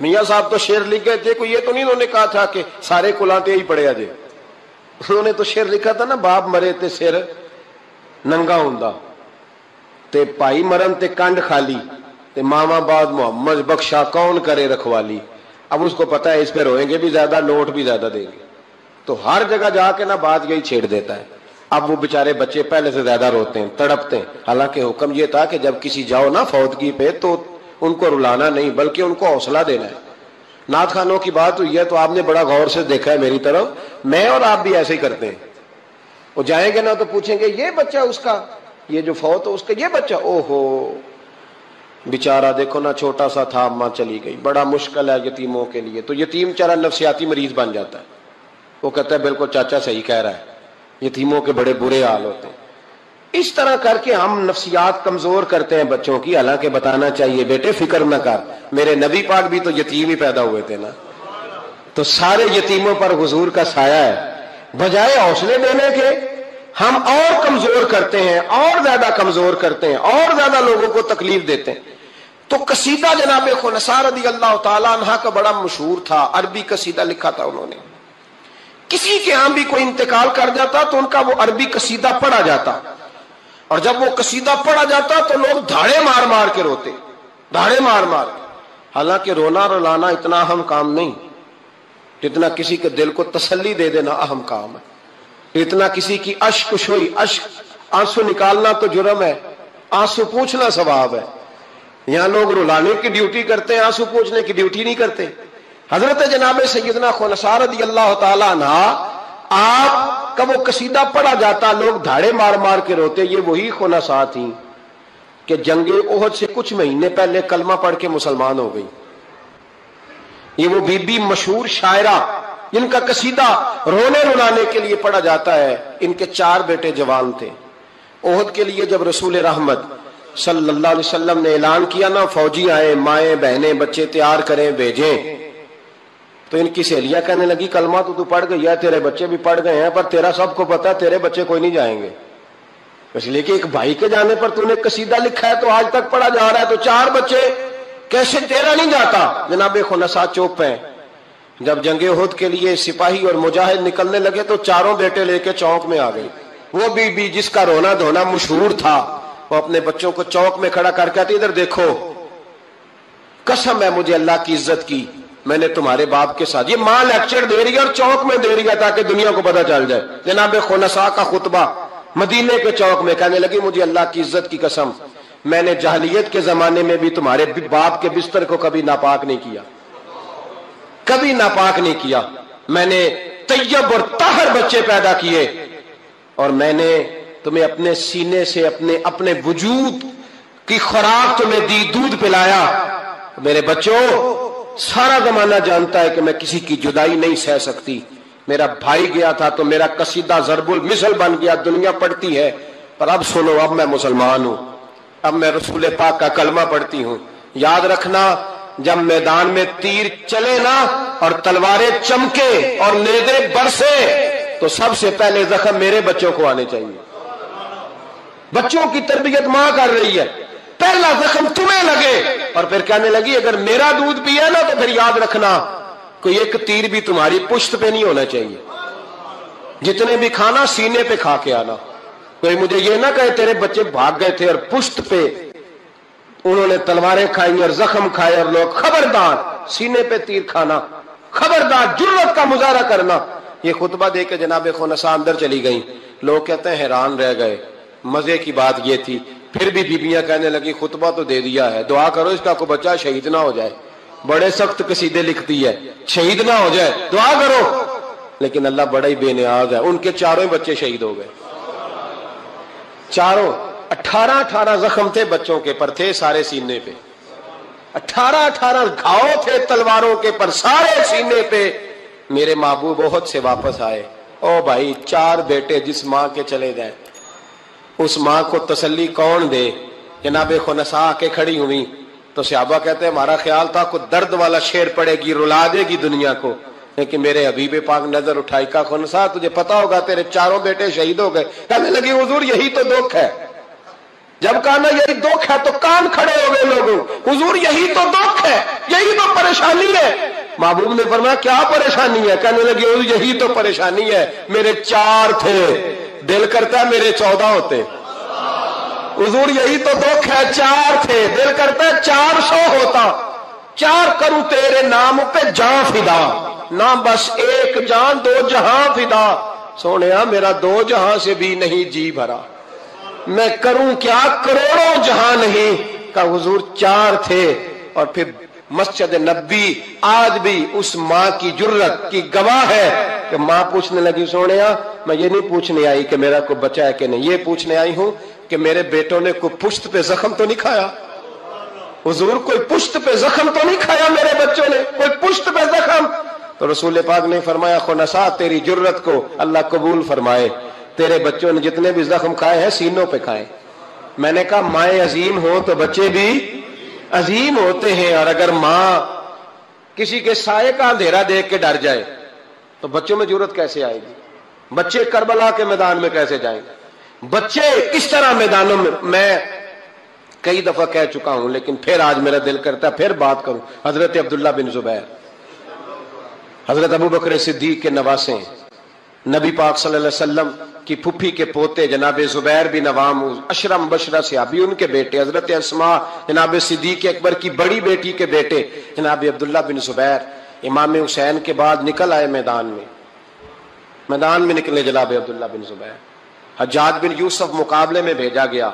میاں صاحب تو شعر لکھ گئے تھے، کوئی یہ تو نہیں انہوں نے کہا تھا کہ سارے کلاتے ہی پڑے اجے، انہوں نے تو شعر لکھا تھا نا، باپ مرے تے سر ننگا ہوندا تے پائی مرن تے کنڈ خالی تے ماما بعد محمد بخشا کون کرے رکھوالی۔ اب اس کو پتا ہے اس پہ روئیں گے بھی زیادہ، نوٹ بھی زیادہ دیں گے، تو ہر جگہ جا کے نا بات یہی چھیڑ دیتا ہے۔ اب وہ بیچارے بچے پہلے سے زیادہ روتے ہیں، تڑپتے ہیں، حالانکہ حکم یہ تھا کہ جب کسی جاؤ نا فوتگی پہ تو ان کو رلانا نہیں بلکہ ان کو حوصلہ دینا ہے۔ نعت خانوں کی بات ہوئی ہے تو آپ نے بڑا غور سے دیکھا ہے میری طرف, میں اور آپ بھی ایسے ہی کرتے ہیں. وہ جائیں گے نا تو پوچھیں گے یہ بچہ اس کا, یہ جو فوت ہو اس کا یہ بچہ, او ہو بیچارہ دیکھو نا چھوٹا سا تھا, اماں چلی گئی, بڑا مشکل ہے یتیموں کے لیے. تو یتیم چارہ نفسیاتی مریض بن جاتا ہے. وہ کہتا ہے بالکل چاچا صحیح کہہ رہا ہے, یتیموں کے بڑے برے حال ہوتے ہیں. اس طرح کر کے ہم نفسیات کمزور کرتے ہیں بچوں کی, حالانکہ بتانا چاہیے بیٹے فکر نہ کر, میرے نبی پاک بھی تو یتیم ہی پیدا ہوئے تھے نا, تو سارے یتیموں پر حضور کا سایہ ہے. بجائے حوصلے دینے کے ہم اور کمزور کرتے ہیں, اور زیادہ کمزور کرتے ہیں, اور زیادہ لوگوں کو تکلیف دیتے ہیں. تو قصیدہ جناب خنساء رضی اللہ تعالیٰ عنہ کا بڑا مشہور تھا, عربی قصیدہ لکھا تھا انہوں نے. کسی کے ہاں بھی کوئی انتقال کر جاتا تو ان کا وہ عربی قصیدہ پڑھا جاتا, اور جب وہ قصیدہ پڑھا جاتا تو لوگ دھاڑے مار مار کے روتے, دھاڑے مار مار. حالانکہ رونا رلانا اتنا اہم کام نہیں جتنا کسی کے دل کو تسلی دے دینا اہم کام ہے. اتنا کسی کی اشک شوئی, اشک آنسو نکالنا تو جرم ہے, آنسو پوچھنا ثواب ہے. یہاں لوگ رلانے کی ڈیوٹی کرتے ہیں, آنسو پوچھنے کی ڈیوٹی نہیں کرتے. حضرت جناب سیدنا خنساء رضی اللہ تعالیٰ عنہ, آپ کا وہ قصیدہ پڑھا جاتا, لوگ دھاڑے مار مار کے روتے. یہ وہی خنساء تھیں کہ جنگ احد سے کچھ مہینے پہلے کلمہ پڑھ کے مسلمان ہو گئی. یہ وہ بی بی مشہور شاعرہ جن کا قصیدہ رونے رلانے کے لیے پڑھا جاتا ہے. ان کے 4 بیٹے جوان تھے. احد کے لیے جب رسول رحمت صلی اللہ علیہ وسلم نے اعلان کیا نا, فوجی آئے, مائیں بہنیں بچے تیار کریں بھیجیں, تو ان کی سہیلیاں کہنے لگی کلمہ تو پڑھ گئی ہے, تیرے بچے بھی پڑھ گئے ہیں, پر تیرا سب کو پتا ہے تیرے بچے کوئی نہیں جائیں گے. اس لیے کہ ایک بھائی کے جانے پر تو نے قصیدہ لکھا ہے تو آج تک پڑھا جا رہا ہے, تو 4 بچے کیسے تیرا نہیں جاتا. جناب خنساء چوپ ہیں. جب جنگ احد کے لیے سپاہی اور مجاہد نکلنے لگے تو 4 بیٹے لے کے چوک میں آ گئی. وہ بی بی جس کا رونا دھونا مشہور تھا, وہ اپنے بچوں کو چوک میں کھڑا کر کے آتی, ادھر دیکھو, قسم ہے مجھے اللہ کی عزت کی, میں نے تمہارے باپ کے ساتھ, یہ ماں لیکچر دے رہی ہے اور چوک میں دے رہی ہے تاکہ دنیا کو پتہ چل جائے. جناب خنساء کا خطبہ مدینے کے چوک میں, کہنے لگی مجھے اللہ کی عزت کی قسم, میں نے جاہلیت کے زمانے میں بھی تمہارے باپ کے بستر کو کبھی ناپاک نہیں کیا, کبھی ناپاک نہیں کیا. میں نے طیب اور طاہر بچے پیدا کیے, اور میں نے تمہیں اپنے سینے سے اپنے وجود کی خوراک تمہیں دی, دودھ پلایا. میرے بچوں, سارا زمانہ جانتا ہے کہ میں کسی کی جدائی نہیں سہ سکتی. میرا بھائی گیا تھا تو میرا قصیدہ ضرب المثل بن گیا, دنیا پڑھتی ہے, پر اب سنو, اب میں مسلمان ہوں, اب میں رسول پاک کا کلمہ پڑھتی ہوں. یاد رکھنا, جب میدان میں تیر چلے نا اور تلواریں چمکے اور نیزے برسے تو سب سے پہلے زخم میرے بچوں کو آنے چاہیے. بچوں کی تربیت ماں کر رہی ہے, پہلا زخم تمہیں لگے. اور پھر کہنے لگی اگر میرا دودھ پیا نا تو پھر یاد رکھنا کوئی ایک تیر بھی تمہاری پشت پہ نہیں ہونا چاہیے, جتنے بھی کھانا سینے پہ کھا کے آنا. کوئی مجھے یہ نہ کہے تیرے بچے بھاگ گئے تھے اور پشت پہ انہوں نے تلواریں کھائی اور زخم کھائے, اور لوگ خبردار سینے پہ تیر کھانا, خبردار جرأت کا مظاہرہ کرنا. یہ خطبہ دے کے جناب خنساء اندر چلی گئیں. لوگ کہتے ہیں حیران رہ گئے. مزے کی بات یہ تھی, پھر بھی بیبیاں کہنے لگی خطبہ تو دے دیا ہے, دعا کرو اس کا کوئی بچہ شہید نہ ہو جائے. بڑے سخت قصیدے لکھتی ہے, شہید نہ ہو جائے, دعا کرو. لیکن اللہ بڑا ہی بے نیاز ہے, ان کے 4 بچے شہید ہو گئے. 18 زخم تھے بچوں کے پر, تھے سارے سینے پہ. 18 گھاؤ تھے تلواروں کے پر, سارے سینے پہ. میرے محبوب احد سے واپس آئے. او بھائی, 4 بیٹے جس ماں کے چلے جائیں, اس ماں کو تسلی کون دے. جناب خنساء کے کھڑی ہوئی تو صحابہ کہتے ہیں ہمارا خیال تھا کوئی درد والا شعر پڑے گی, رلا دے گی دنیا کو, لیکن میرے حبیب پاک نظر اٹھائی. کا خنساء تجھے پتا ہوگا تیرے 4 بیٹے شہید ہو گئے. کہنے لگی حضور یہی تو دکھ ہے. جب کہا نا یہی دکھ ہے تو کان کھڑے ہو گئے لوگوں. حضور یہی تو دکھ ہے, یہی تو پریشانی ہے. محبوب نے فرمایا کیا پریشانی ہے. کہنے لگی حضور یہی تو پریشانی ہے, میرے 4 تھے, دل کرتا ہے میرے 14 ہوتے. حضور یہی تو دکھ ہے, 4 تھے, دل کرتا ہے 400 ہوتا. 4 کروں تیرے نام پہ جان فدا, نہ بس ایک جان 2 جہاں فدا. سونیا میرا 2 جہاں سے بھی نہیں جی بھرا, میں کروں کیا کروڑوں جہاں نہیں. کا حضور 4 تھے, اور پھر مسجد نبی آج بھی اس ماں کی جرت کی گواہ ہے کہ ماں پوچھنے لگی سونیا میں یہ نہیں پوچھنے آئی کہ میرا کوئی بچہ ہے کہ نہیں، یہ پوچھنے آئی ہوں کہ میرے بیٹوں نے کوئی پشت پہ زخم تو نہیں کھایا؟ حضور کوئی پشت پہ زخم تو نہیں کھایا میرے بچوں نے؟ کوئی پشت پہ زخم؟ تو رسول پاک نے فرمایا خنسا تیری جرت کو اللہ قبول فرمائے، تیرے بچوں نے جتنے بھی زخم کھائے ہیں سینوں پہ کھائے۔ میں نے کہا مائیں عظیم ہو تو بچے بھی عظیم ہوتے ہیں، اور اگر ماں کسی کے سائے کا اندھیرا دیکھ کے ڈر جائے تو بچوں میں جرت کیسے آئے گی؟ بچے کربلا کے میدان میں کیسے جائیں گے؟ بچے کس طرح میدانوں میں کئی دفعہ کہہ چکا ہوں لیکن پھر آج میرا دل کرتا ہے پھر بات کروں۔ حضرت عبداللہ بن زبیر حضرت ابو بکر صدیق کے نواسے ہیں، نبی پاک صلی اللہ علیہ وسلم کی پھپھی کے پوتے جناب زبیر بن عوام اشرم مبشرہ صحابی، ان کے بیٹے حضرت اسماء جناب صدیق اکبر کی بڑی بیٹی کے بیٹے جناب عبداللہ بن زبیر امام حسین کے بعد نکل آئے میدان میں نکلے جناب عبداللہ بن زبیر۔ حجاج بن یوسف مقابلے میں بھیجا گیا،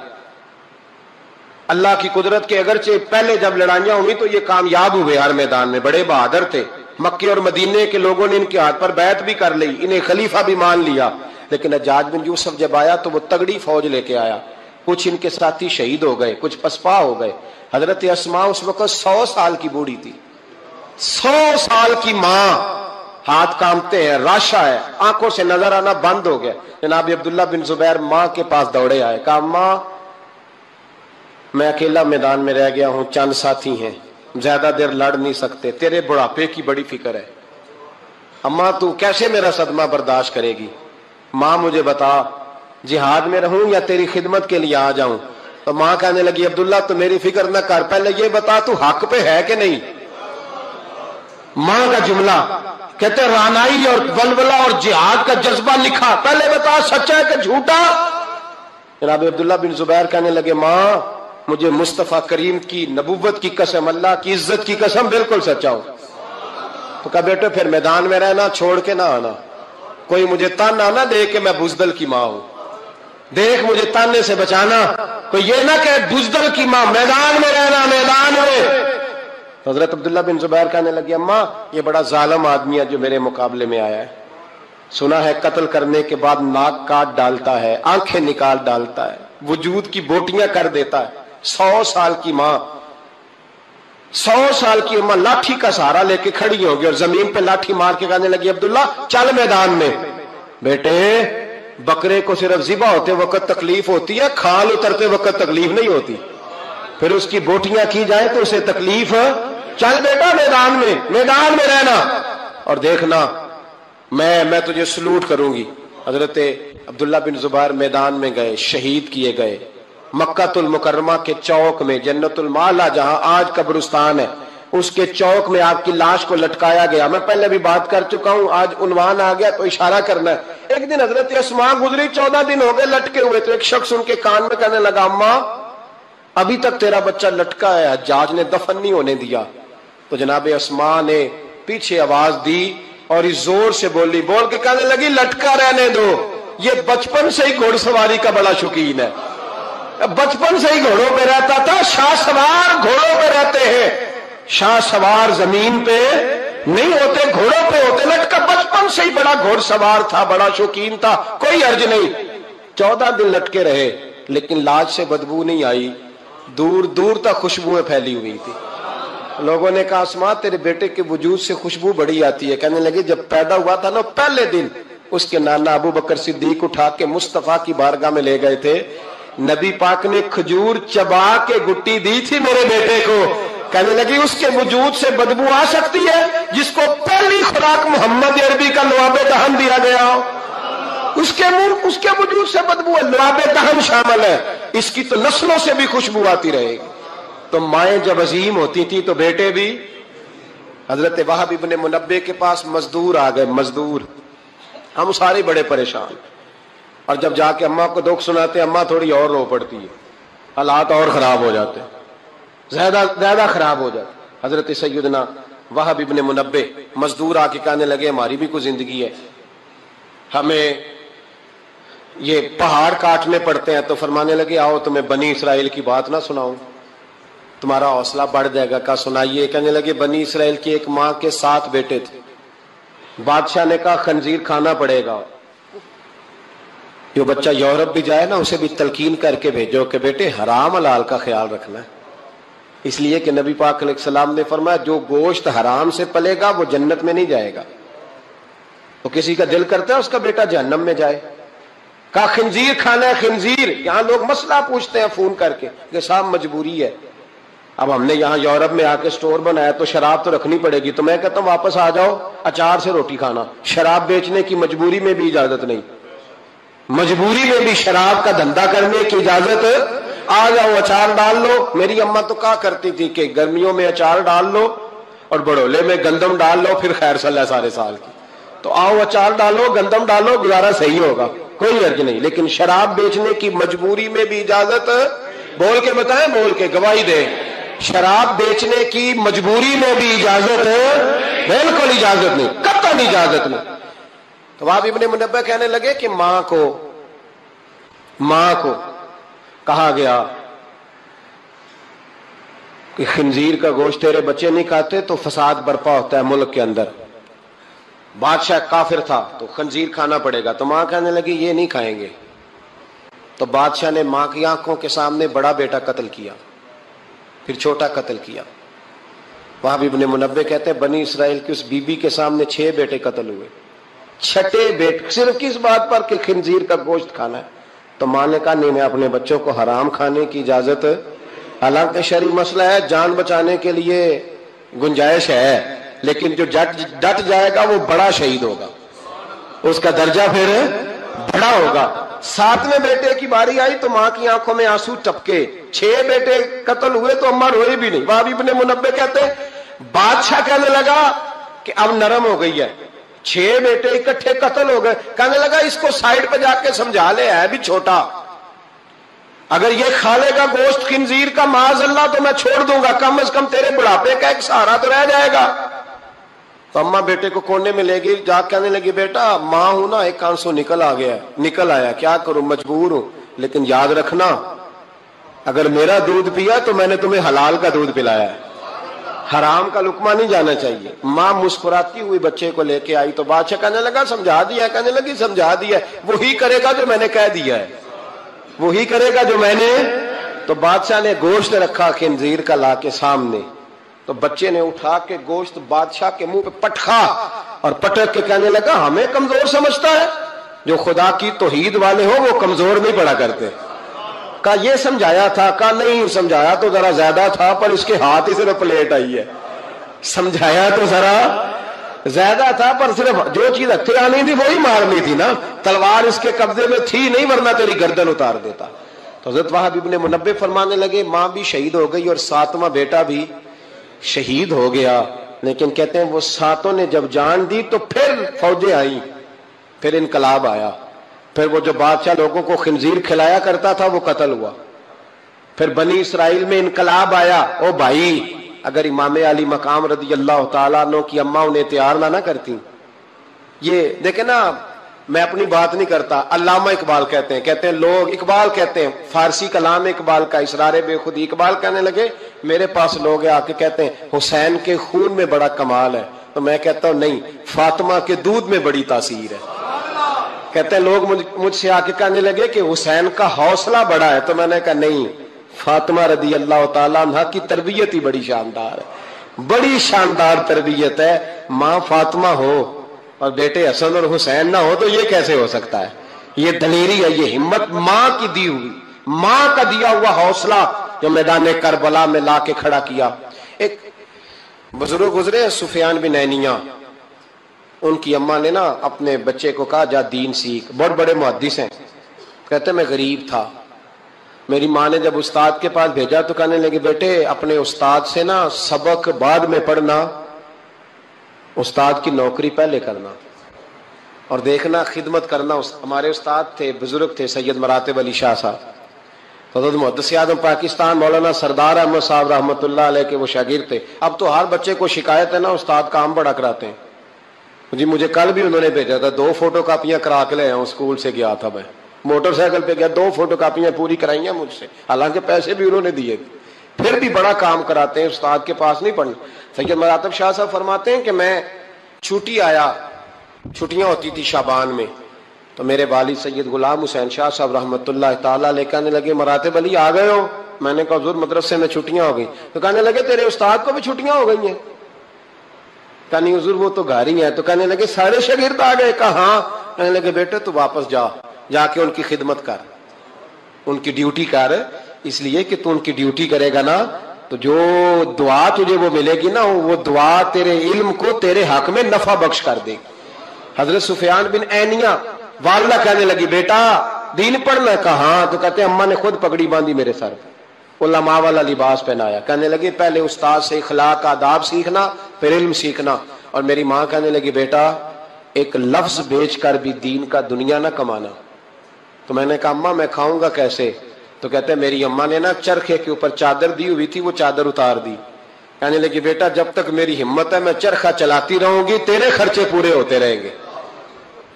اللہ کی قدرت کے اگرچہ پہلے جب لڑائیاں ہوئی تو یہ کامیاب ہوئے ہر میدان میں، بڑے بہادر تھے، مکے اور مدینے کے لوگوں نے ان کے ہاتھ پر بیعت بھی کر لی، انہیں خلیفہ بھی مان لیا، لیکن حجاج بن یوسف جب آیا تو وہ تگڑی فوج لے کے آیا، کچھ ان کے ساتھی شہید ہو گئے، کچھ پسپا ہو گئے۔ حضرت اسماء اس وقت 100 سال کی بوڑھی تھی، 100 سال کی ماں، ہاتھ کامتے ہیں، راشا ہے، آنکھوں سے نظر آنا بند ہو گیا۔ جناب عبداللہ بن زبیر ماں کے پاس دوڑے آئے، کہا ماں میں اکیلا میدان میں رہ گیا ہوں، چند ساتھی ہیں، زیادہ دیر لڑ نہیں سکتے، تیرے بڑھاپے کی بڑی فکر ہے، اماں تو کیسے میرا صدمہ برداشت کرے گی؟ ماں مجھے بتا جہاد میں رہوں یا تیری خدمت کے لیے آ جاؤں؟ تو ماں کہنے لگی عبداللہ تو میری فکر نہ کر، پہلے یہ بتا تو حق پہ ہے کہ نہیں؟ ماں کا جملہ کہتے رانائی اور ولولہ اور جہاد کا جذبہ لکھا، پہلے بتا سچا ہے کہ جھوٹا؟ جناب عبداللہ بن زبیر کہنے لگے ماں مجھے مصطفیٰ کریم کی نبوت کی قسم، اللہ کی عزت کی قسم بالکل سچا ہوں۔ تو کہا بیٹے پھر میدان میں رہنا، چھوڑ کے نہ آنا، کوئی مجھے تانا نہ دے کہ میں بزدل کی ماں ہوں، دیکھ مجھے تانے سے بچانا، کوئی یہ نہ کہ بزدل کی ماں، میدان میں رہنا، میدان میں۔ حضرت عبداللہ بن زبیر کہنے لگی اماں یہ بڑا ظالم آدمی ہے جو میرے مقابلے میں آیا ہے، سنا ہے قتل کرنے کے بعد ناک کاٹ ڈالتا ہے، آنکھیں نکال ڈالتا ہے، وجود کی بوٹیاں کر دیتا ہے۔ 100 سال کی ماں، 100 سال کی اماں لاٹھی کا سہارا لے کے کھڑی ہوگی اور زمین پہ لاٹھی مار کے کہنے لگی عبداللہ چل میدان میں۔ بیٹے بکرے کو صرف ذبح ہوتے وقت تکلیف ہوتی ہے، کھال اترتے وقت تکلیف نہیں ہوتی، پھر اس کی بوٹیاں کی جائیں تو اسے تکلیف، چل بیٹا میدان میں رہنا اور دیکھنا میں تجھے سلوٹ کروں گی۔ حضرت عبداللہ بن زبیر میدان میں گئے، شہید کیے گئے، مکہ المکرمہ کے چوک میں، جنت المعلا جہاں آج قبرستان ہے اس کے چوک میں آپ کی لاش کو لٹکایا گیا۔ میں پہلے بھی بات کر چکا ہوں، آج عنوان آ گیا تو اشارہ کرنا ہے۔ ایک دن حضرت اسماء گزری، 14 دن ہو گئے لٹکے ہوئے، تو ایک شخص ان کے کان میں کہنے لگا اماں ابھی تک تیرا بچہ لٹکا ہے، حجاج نے دفن نہیں ہونے دیا۔ تو جناب اسماء نے پیچھے آواز دی اور اس زور سے بول کے کہنے لگی لٹکا رہنے دو، یہ بچپن سے ہی گھوڑ سواری کا بڑا شوقین ہے، بچپن سے ہی گھوڑوں پہ رہتا تھا، شاہ سوار گھوڑوں پہ رہتے ہیں، شاہ سوار زمین پہ نہیں ہوتے، گھوڑوں پہ ہوتے، لٹکا بچپن سے ہی بڑا گھوڑ سوار تھا، بڑا شوقین تھا، کوئی حرج نہیں۔ 14 دن لٹکے رہے لیکن لاج سے بدبو نہیں آئی، دور دور تک خوشبوئیں پھیلی ہوئی تھی۔ لوگوں نے کہا اسماء تیرے بیٹے کے وجود سے خوشبو بڑی آتی ہے، کہنے لگے جب پیدا ہوا تھا نا پہلے دن اس کے نانا ابو بکر صدیق اٹھا کے مصطفیٰ کی بارگاہ میں لے گئے تھے، نبی پاک نے کھجور چبا کے گٹی دی تھی میرے بیٹے کو، کہنے لگی اس کے وجود سے بدبو آ سکتی ہے جس کو پہلی خوراک محمد عربی کا لعاب دہن دیا گیا ہو، اس کے وجود سے بدبو ہے، لعاب دہن شامل ہے، اس کی تو نسلوں سے بھی خوشبو آتی رہے گی۔ تو مائیں جب عظیم ہوتی تھی تو بیٹے بھی۔ حضرت وہب ابن منبے کے پاس مزدور آ گئے، مزدور، ہم سارے بڑے پریشان، اور جب جا کے اماں کو دکھ سناتے اماں تھوڑی اور رو پڑتی ہے، حالات اور خراب ہو جاتے، زیادہ خراب ہو جاتے۔ حضرت سیدنا وہب ابن منبے مزدور آ کے کہنے لگے ہماری بھی کوئی زندگی ہے، ہمیں یہ پہاڑ کاٹنے پڑتے ہیں، تو فرمانے لگے آؤ تمہیں بنی اسرائیل کی بات نہ سناؤں، تمہارا حوصلہ بڑھ جائے گا. کہا سنائیے. کہنے لگے بنی اسرائیل کی ایک ماں کے 7 بیٹے تھے. بادشاہ نے کہا خنزیر کھانا پڑے گا. جو بچہ یورپ بھی جائے نا اسے بھی تلقین کر کے بھیجو کہ بیٹے حرام حلال کا خیال رکھنا ہے. اس لیے کہ نبی پاک علیہ السلام نے فرمایا جو گوشت حرام سے پلے گا وہ جنت میں نہیں جائے گا. تو کسی کا دل کرتا ہے اس کا بیٹا جہنم میں جائے. کہا خنزیر کھانا ہے خنزیر. یہاں لوگ مسئلہ پوچھتے ہیں فون کر کے کہ صاحب مجبوری ہے. اب ہم نے یہاں یورپ میں آ کے سٹور بنایا تو شراب تو رکھنی پڑے گی. تو میں کہتا ہوں واپس آ جاؤ اچار سے روٹی کھانا. شراب بیچنے کی مجبوری میں بھی اجازت نہیں. مجبوری میں بھی شراب کا دھندا کرنے کی اجازت. آ جاؤ اچار ڈال لو. میری اماں تو کہا کرتی تھی کہ گرمیوں میں اچار ڈال لو اور بڑولے میں گندم ڈال لو پھر خیر صلی اللہ سارے سال کی. تو آؤ اچار ڈالو گندم ڈالو گزارا صحیح ہوگا کوئی حرج نہیں. لیکن شراب بیچنے کی مجبوری میں بھی اجازت. بول کے بتائیں بول کے گواہی دے. شراب بیچنے کی مجبوری میں بھی اجازت ہے. بالکل اجازت نہیں قطعاً اجازت نہیں. تو وہاں ابن منبہ کہنے لگے کہ ماں کو کہا گیا کہ خنزیر کا گوشت تیرے بچے نہیں کھاتے تو فساد برپا ہوتا ہے ملک کے اندر. بادشاہ کافر تھا تو خنزیر کھانا پڑے گا. تو ماں کہنے لگی یہ نہیں کھائیں گے. تو بادشاہ نے ماں کی آنکھوں کے سامنے بڑا بیٹا قتل کیا پھر چھوٹا قتل کیا. وہاں بھی ابن منبہ کہتے ہیں بنی اسرائیل کی اس بی بی کے سامنے 6 بیٹے قتل ہوئے. 6ٹے بیٹے صرف کس بات پر کہ خنزیر کا گوشت کھانا ہے. تو ماں نے کہا نہیں میں اپنے بچوں کو حرام کھانے کی اجازت. حالانکہ شرعی مسئلہ ہے جان بچانے کے لیے گنجائش ہے لیکن جو ڈٹ جائے گا وہ بڑا شہید ہوگا. اس کا درجہ پھر بڑا ہوگا. 7ویں بیٹے کی باری آئی تو ماں کی آنکھوں میں آنسو ٹپکے. 6 بیٹے قتل ہوئے تو اماں روئی بھی نہیں. وہاں بھی ابن منبہ کہتے ہیں بادشاہ کہنے لگا کہ اب نرم ہو گئی ہے. 6 بیٹے اکٹھے قتل ہو گئے. کہنے لگا اس کو سائڈ پہ جا کے سمجھا لے ہے بھی چھوٹا. اگر یہ کھا لے گا گوشت خنزیر کا معاذ اللہ تو میں چھوڑ دوں گا. کم از کم تیرے بڑھاپے کا ایک سہارا تو رہ جائے گا. تو اماں بیٹے کو کونے میں لے گئی. جا کہنے لگی بیٹا ماں ہوں نا ایک آنسو نکل آیا کیا کروں مجبور ہوں. لیکن یاد رکھنا اگر میرا دودھ پیا تو میں نے تمہیں حلال کا دودھ پلایا ہے. حرام کا لقمہ نہیں جانا چاہیے. ماں مسکراتی ہوئی بچے کو لے کے آئی تو بادشاہ کہنے لگا سمجھا دیا. کہنے لگی سمجھا دیا. وہی کرے گا جو میں نے کہہ دیا ہے. وہی کرے گا جو میں نے. تو بادشاہ نے گوشت رکھا خنزیر کا لا کے سامنے. تو بچے نے اٹھا کے گوشت بادشاہ کے منہ پہ پٹکا اور پٹک کے کہنے لگا ہمیں کمزور سمجھتا ہے. جو خدا کی توحید والے ہو وہ کمزور نہیں پڑا کرتے. کہا یہ سمجھایا تھا. کہا نہیں سمجھایا تو ذرا زیادہ تھا پر اس کے ہاتھ ہی صرف پلیٹ آئی ہے. سمجھایا تو ذرا زیادہ تھا پر صرف جو چیز ہتھے آنی تھی وہی مارنی تھی نا. تلوار اس کے قبضے میں تھی نہیں ورنہ تیری گردن اتار دیتا. تو حضرت وہاب ابن منبہ فرمانے لگے ماں بھی شہید ہو گئی اور 7واں بیٹا بھی شہید ہو گیا. لیکن کہتے ہیں وہ 7 نے جب جان دی تو پھر فوجیں آئی پھر انقلاب آیا. پھر وہ جو بادشاہ لوگوں کو خنزیر کھلایا کرتا تھا وہ قتل ہوا. پھر بنی اسرائیل میں انقلاب آیا. او بھائی اگر امام علی مقام رضی اللہ تعالیٰ عنہ کی اماں انہیں تیار نہ کرتی. یہ دیکھیں نا میں اپنی بات نہیں کرتا. علامہ اقبال کہتے ہیں لوگ اقبال کہتے ہیں فارسی کلام اقبال کا اسرار بے خودی. اقبال کہنے لگے میرے پاس لوگ آ کے کہتے ہیں حسین کے خون میں بڑا کمال ہے. تو میں کہتا ہوں نہیں فاطمہ کے دودھ میں بڑی تاثیر ہے. کہتے ہیں لوگ مجھ سے آ کے کہنے لگے کہ حسین کا حوصلہ بڑا ہے. تو میں نے کہا نہیں فاطمہ رضی اللہ تعالیٰ عنہ کی تربیت ہی بڑی شاندار ہے. بڑی شاندار تربیت ہے. ماں فاطمہ ہو اور بیٹے حسن اور حسین نہ ہو تو یہ کیسے ہو سکتا ہے. یہ دلیری ہے یہ ہمت ماں کی دی ہوئی ماں کا دیا ہوا حوصلہ جو میدان کربلا میں لا کے کھڑا کیا. ایک بزرگ گزرے سفیان بن عینیہ. ان کی اماں نے نا اپنے بچے کو کہا جا دین سیکھ. بہت بڑے محدث ہیں. کہتے میں غریب تھا. میری ماں نے جب استاد کے پاس بھیجا تو کہنے لگے بیٹے اپنے استاد سے نا سبق بعد میں پڑھنا استاد کی نوکری پہلے کرنا اور دیکھنا خدمت کرنا. ہمارے استاد تھے بزرگ تھے سید مراتب علی شاہ صاحب. حضرت محدث اعظم پاکستان مولانا سردار احمد صاحب رحمۃ اللہ علیہ کے وہ شاگرد تھے. اب تو ہر بچے کو شکایت ہے نا استاد کام بڑا کراتے ہیں. جی مجھے کل بھی انہوں نے بھیجا تھا 2 فوٹو کاپیاں کرا کے لے آؤں. اسکول سے گیا تھا میں موٹر سائیکل پہ گیا 2 فوٹو کاپیاں پوری کرائی ہیں مجھ سے. حالانکہ پیسے بھی انہوں نے دیے. پھر بھی بڑا کام کراتے ہیں، استاد کے پاس نہیں پڑھنا۔ سید مراتب شاہ صاحب فرماتے ہیں کہ میں چھٹی آیا، چھٹیاں ہوتی تھی شعبان میں، تو میرے والد سید غلام حسین شاہ صاحب رحمۃ اللہ تعالیٰ علیہ کہنے لگے مراتب علی آ گئے ہو؟ میں نے کہا حضور مدرسے میں چھٹیاں ہو گئی۔ تو کہنے لگے تیرے استاد کو بھی چھٹیاں ہو گئی ہیں؟ کہا نہیں حضور وہ تو گھر ہی ہیں۔ تو کہنے لگے سارے شاگرد آ گئے؟ کہا ہاں۔ کہنے لگے بیٹے تو واپس جا کے ان کی خدمت کر، ان کی ڈیوٹی کر، اس لیے کہ تو ان کی ڈیوٹی کرے گا نا تو جو دعا تجھے وہ ملے گی نا، وہ دعا تیرے علم کو تیرے حق میں نفع بخش کر دے گی۔ حضرت سفیان بن عینیہ والدہ کہنے لگی بیٹا دین پڑھنا؟ کہا ہاں۔ تو کہتے ہیں اماں نے خود پگڑی باندھی میرے سر پہ، علماء والا لباس پہنایا، کہنے لگے پہلے استاد سے اخلاق آداب سیکھنا پھر علم سیکھنا۔ اور میری ماں کہنے لگی بیٹا ایک لفظ بیچ کر بھی دین کا دنیا نہ کمانا۔ تو میں نے کہا اماں میں کھاؤں گا کیسے؟ تو کہتے ہیں میری اماں نے نا چرخے کے اوپر چادر دی ہوئی تھی، وہ چادر اتار دی، کہنے لگی بیٹا جب تک میری ہمت ہے میں چرخہ چلاتی رہوں گی، تیرے خرچے پورے ہوتے رہیں گے۔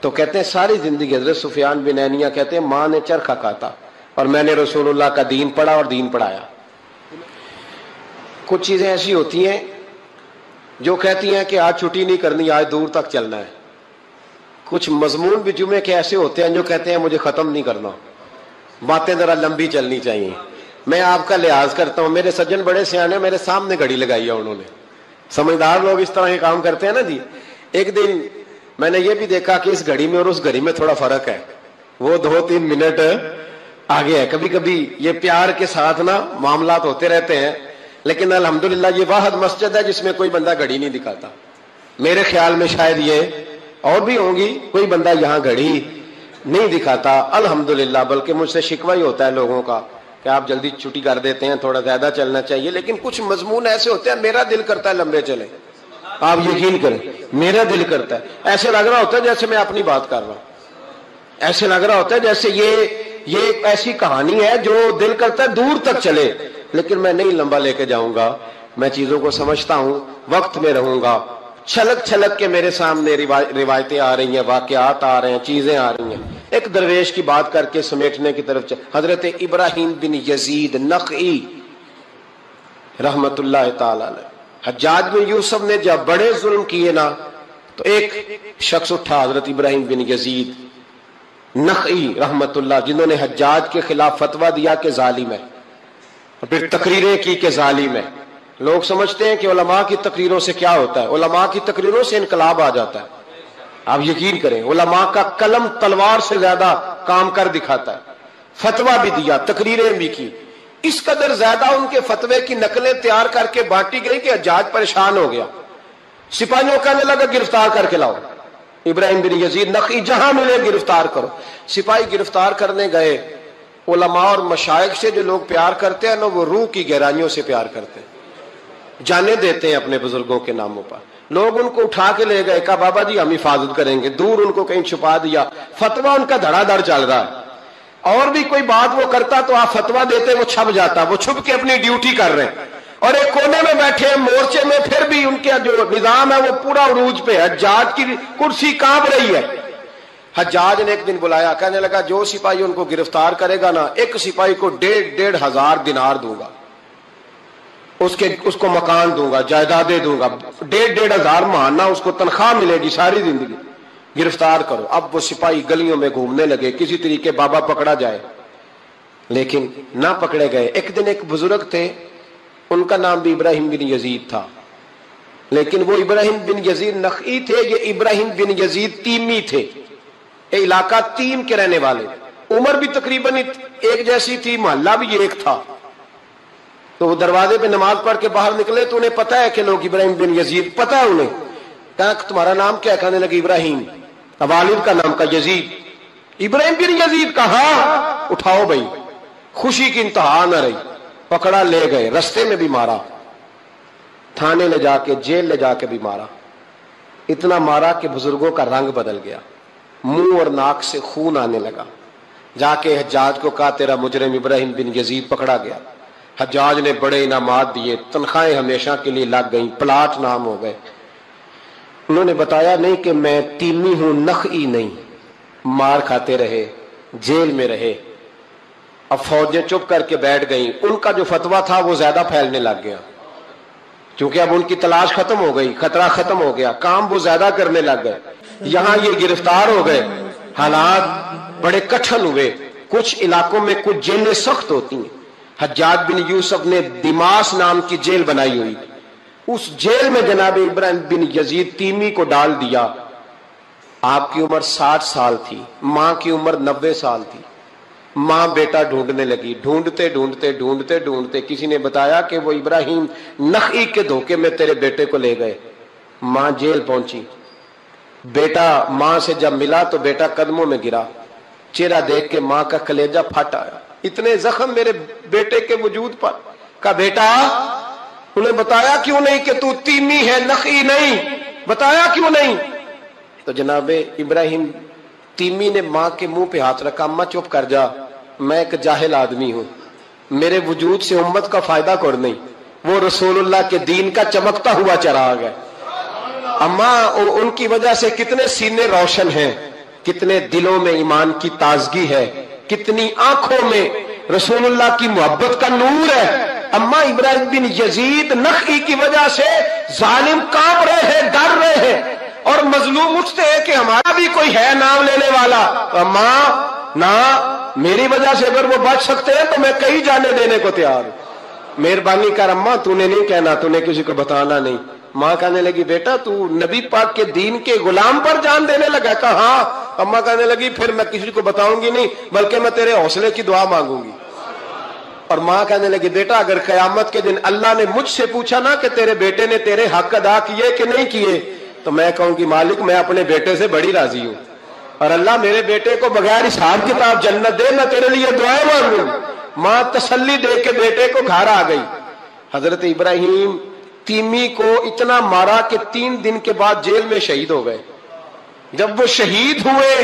تو کہتے ہیں ساری زندگی حضرت سفیان بن عینیہ کہتے ہیں ماں نے چرخہ کاتا اور میں نے رسول اللہ کا دین پڑھا اور دین پڑھایا۔ کچھ چیزیں ایسی ہوتی ہیں جو کہتی ہیں کہ آج چھٹی نہیں کرنی، آج دور تک چلنا ہے۔ کچھ مضمون بھی جمعے کے ایسے ہوتے ہیں جو کہتے ہیں مجھے ختم نہیں کرنا، باتیں ذرا لمبی چلنی چاہیے۔ میں آپ کا لحاظ کرتا ہوں، میرے سجن بڑے سیانے میرے سامنے گھڑی لگائی ہے انہوں نے، سمجھدار لوگ اس طرح کے کام کرتے ہیں نا جی۔ ایک دن میں نے یہ بھی دیکھا کہ اس گھڑی میں اور اس گھڑی میں تھوڑا فرق ہے، وہ 2-3 منٹ آگے ہے۔ کبھی کبھی یہ پیار کے ساتھ نا معاملات ہوتے رہتے ہیں، لیکن الحمدللہ یہ واحد مسجد ہے جس میں کوئی بندہ گھڑی نہیں دکھاتا۔ میرے خیال میں شاید یہ اور بھی ہوں گی، کوئی بندہ یہاں گھڑی نہیں دکھاتا الحمدللہ، بلکہ مجھ سے شکوہ ہی ہوتا ہے لوگوں کا کہ آپ جلدی چھٹی کر دیتے ہیں، تھوڑا زیادہ چلنا چاہیے۔ لیکن کچھ مضمون ایسے ہوتے ہیں میرا دل کرتا ہے لمبے چلیں، آپ یقین کریں میرا دل کرتا ہے، ایسے لگ رہا ہوتا ہے جیسے میں اپنی بات کر رہا ہوں، ایسے لگ رہا ہوتا ہے جیسے یہ ایسی کہانی ہے جو دل کرتا ہے دور تک چلے، لیکن میں نہیں لمبا لے کے جاؤں گا، میں چیزوں کو سمجھتا ہوں، وقت میں رہوں گا۔ چھلک چھلک کے میرے سامنے روایتیں آ رہی ہیں، واقعات آ رہے ہیں، چیزیں آ رہی ہیں۔ ایک درویش کی بات کر کے سمیٹنے کی طرف حضرت ابراہیم بن یزید نخعی رحمت اللہ تعالی علیہ، حجاج بن یوسف نے جب بڑے ظلم کیے نا تو ایک شخص اٹھا حضرت ابراہیم بن یزید نخعی رحمت اللہ، جنہوں نے حجاج کے خلاف فتویٰ دیا کہ ظالم ہے، اور پھر تقریریں کی کہ ظالم ہے۔ لوگ سمجھتے ہیں کہ علماء کی تقریروں سے کیا ہوتا ہے، علماء کی تقریروں سے انقلاب آ جاتا ہے۔ آپ یقین کریں علماء کا قلم تلوار سے زیادہ کام کر دکھاتا ہے۔ فتویٰ بھی دیا، تقریریں بھی کی، اس قدر زیادہ ان کے فتوے کی نقلیں تیار کر کے بانٹی گئی کہ حجاج پریشان ہو گیا، سپاہیوں کہنے لگا گرفتار کر کے لاؤ ابراہیم بن یزید نخعی، جہاں ملے گرفتار کرو۔ سپاہی گرفتار کرنے گئے، علماء اور مشائخ سے جو لوگ پیار کرتے ہیں نا وہ روح کی گہرائیوں سے پیار کرتے ہیں، جانے دیتے ہیں اپنے بزرگوں کے ناموں پر۔ لوگ ان کو اٹھا کے لے گئے، کہا بابا جی ہم حفاظت کریں گے، دور ان کو کہیں چھپا دیا۔ فتویٰ ان کا دھڑا دھڑ چل رہا ہے، اور بھی کوئی بات وہ کرتا تو آپ فتویٰ دیتے وہ چھپ جاتا، وہ چھپ کے اپنی ڈیوٹی کر رہے ہیں، اور ایک کونے میں بیٹھے مورچے میں، پھر بھی ان کا جو نظام ہے وہ پورا عروج پہ ہے، حجاج کی کرسی کانپ رہی ہے۔ حجاج نے ایک دن بلایا، کہنے لگا جو سپاہی ان کو گرفتار کرے گا نا، ایک سپاہی کو 1,500 دینار دوں گا، اس کو مکان دوں گا، جائیدادیں دوں گا، 1,500 ماہانہ اس کو تنخواہ ملے گی ساری زندگی، گرفتار کرو۔ اب وہ سپاہی گلیوں میں گھومنے لگے، کسی طریقے بابا پکڑا جائے، لیکن نہ پکڑے گئے۔ ایک دن ایک بزرگ تھے، ان کا نام بھی ابراہیم بن یزید تھا، لیکن وہ ابراہیم بن یزید نخعی تھے، یہ ابراہیم بن یزید تیمی تھے، یہ علاقہ تیم کے رہنے والے، عمر بھی تقریباً ایک جیسی تھی، محلہ بھی ایک تھا۔ تو وہ دروازے پہ نماز پڑھ کے باہر نکلے تو انہیں پتا ہے کہ لوگ ابراہیم بن یزید، پتا ہے انہیں، کہا تمہارا نام کیا ہے؟ کہنے لگے ابراہیم، والد کا نام کا یزید۔ ابراہیم بن یزید کہا اٹھاؤ بھائی، خوشی کی انتہا نہ رہی، پکڑا لے گئے، رستے میں بھی مارا، تھانے لے جا کے، جیل لے جا کے بھی مارا، اتنا مارا کہ بزرگوں کا رنگ بدل گیا، منہ اور ناک سے خون آنے لگا۔ جا کے حجاج کو کہا تیرا مجرم ابراہیم بن یزید پکڑا گیا۔ حجاج نے بڑے انعامات دیے، تنخواہیں ہمیشہ کے لیے لگ گئیں، پلاٹ نام ہو گئے۔ انہوں نے بتایا نہیں کہ میں تیمی ہوں، نخعی نہیں، مار کھاتے رہے، جیل میں رہے، اب فوجیں چپ کر کے بیٹھ گئیں. ان کا جو فتویٰ تھا وہ زیادہ پھیلنے لگ گیا، کیونکہ اب ان کی تلاش ختم ہو گئی، خطرہ ختم ہو گیا، کام وہ زیادہ کرنے لگ گئے. یہاں یہ گرفتار ہو گئے، حالات بڑے کٹھن ہوئے. کچھ علاقوں میں کچھ جیلیں سخت ہوتی ہیں. حجاج بن یوسف نے دماس نام کی جیل بنائی ہوئی، اس جیل میں جناب ابراہیم بن یزید تیمی کو ڈال دیا. آپ کی عمر 60 سال تھی، ماں کی عمر 90 سال تھی. ماں بیٹا ڈھونڈنے لگی، ڈھونڈتے ڈھونڈتے ڈھونڈتے ڈھونڈتے کسی نے بتایا کہ وہ ابراہیم نخعی کے دھوکے میں تیرے بیٹے کو لے گئے. ماں جیل پہنچی، بیٹا ماں سے جب ملا تو بیٹا قدموں میں گرا. چہرہ دیکھ کے ماں کا کلیجہ پھٹ آیا، اتنے زخم میرے بیٹے کے وجود پر. کہا بیٹا انہیں بتایا کیوں نہیں کہ تو تیمی ہے نخعی نہیں، بتایا کیوں نہیں؟ تو جناب ابراہیم تیمی نے ماں کے منہ پہ ہاتھ رکھا. اماں چپ کر جا، میں ایک جاہل آدمی ہوں، میرے وجود سے امت کا فائدہ کوئی نہیں، وہ رسول اللہ کے دین کا چمکتا ہوا چراغ ہے. اماں ان کی وجہ سے کتنے سینے روشن ہیں، کتنے دلوں میں ایمان کی تازگی ہے، کتنی آنکھوں میں رسول اللہ کی محبت کا نور ہے. اماں ابراہیم بن یزید نخعی کی وجہ سے ظالم کانپ رہے ہیں، ڈر رہے ہیں، اور مظلوم اٹھتے ہیں کہ ہمارا بھی کوئی ہے نام لینے والا. تو اماں نہ، میری وجہ سے اگر وہ بچ سکتے ہیں تو میں کئی جانے دینے کو تیار ہوں. مہربانی کر اماں، تو نے نہیں کہنا، تو نے کسی کو بتانا نہیں. ماں کہنے لگی بیٹا تو نبی پاک کے دین کے غلام پر جان دینے لگا؟ کہا ہاں. اماں کہنے لگی پھر میں کسی کو بتاؤں گی نہیں، بلکہ میں تیرے حوصلے کی دعا مانگوں گی. اور ماں کہنے لگی بیٹا اگر قیامت کے دن اللہ نے مجھ سے پوچھا نا کہ تیرے بیٹے نے تیرے حق ادا کیے کہ نہیں کیے، تو میں کہوں گی مالک میں اپنے بیٹے سے بڑی راضی ہوں، اور اللہ میرے بیٹے کو بغیر حساب کتاب جنت دے، میں تیرے لیے دعائیں مانگوں. ماں تسلی دے کے بیٹے کو گھر آ گئی. حضرت ابراہیم تیمی کو اتنا مارا کہ 3 دن کے بعد جیل میں شہید ہو گئے. جب وہ شہید ہوئے،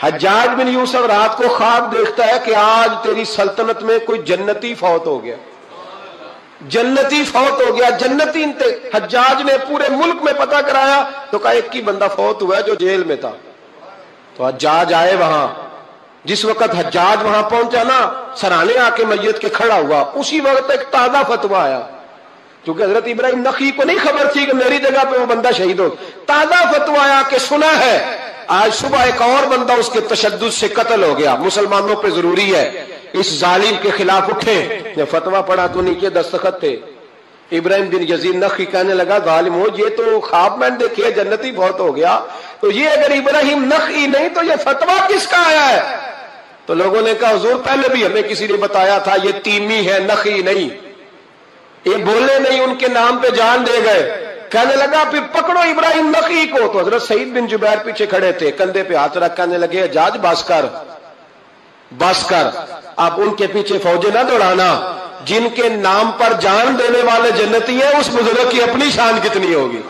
حجاج بن یوسف رات کو خواب دیکھتا ہے کہ آج تیری سلطنت میں کوئی جنتی فوت ہو گیا، جنتی فوت ہو گیا. جنتی حجاج نے پورے ملک میں پتہ کرایا تو کہا ایک ہی بندہ فوت ہوا ہے جو جیل میں تھا. تو حجاج آئے وہاں. جس وقت حجاج وہاں پہنچا نا، سرانے آ کے میت کے کھڑا ہوا، اسی وقت ایک تازہ فتویٰ آیا، کیونکہ حضرت ابراہیم نخعی کو نہیں خبر تھی کہ میری جگہ پہ وہ بندہ شہید ہو. تازہ فتویٰ آیا کہ سنا ہے آج صبح ایک اور بندہ اس کے تشدد سے قتل ہو گیا، مسلمانوں پہ ضروری ہے اس ظالم کے خلاف اٹھیں. جب فتویٰ پڑھا تو نیچے دستخط تھے. ابراہیم بن یزید نخعی کہنے لگا ظالم ہو، یہ تو خواب میں دیکھیے جنتی بہت ہو گیا، تو یہ اگر ابراہیم نخعی نہیں تو یہ فتویٰ کس کا آیا ہے؟ تو لوگوں نے کہا حضور پہلے بھی ہمیں کسی نے بتایا تھا یہ تیمی ہے نخعی نہیں. یہ بولے نہیں، ان کے نام پہ جان دے گئے. کہنے لگا پھر پکڑو ابراہیم نخعی کو. تو حضرت سعید بن جبیر پیچھے کھڑے تھے، کندھے پہ ہاتھ رکھ کہنے لگے حجاج بس کر بس کر، آپ ان کے پیچھے فوجیں نہ دوڑانا. جن کے نام پر جان دینے والے جنتی ہیں اس بزرگ کی اپنی شان کتنی ہوگی.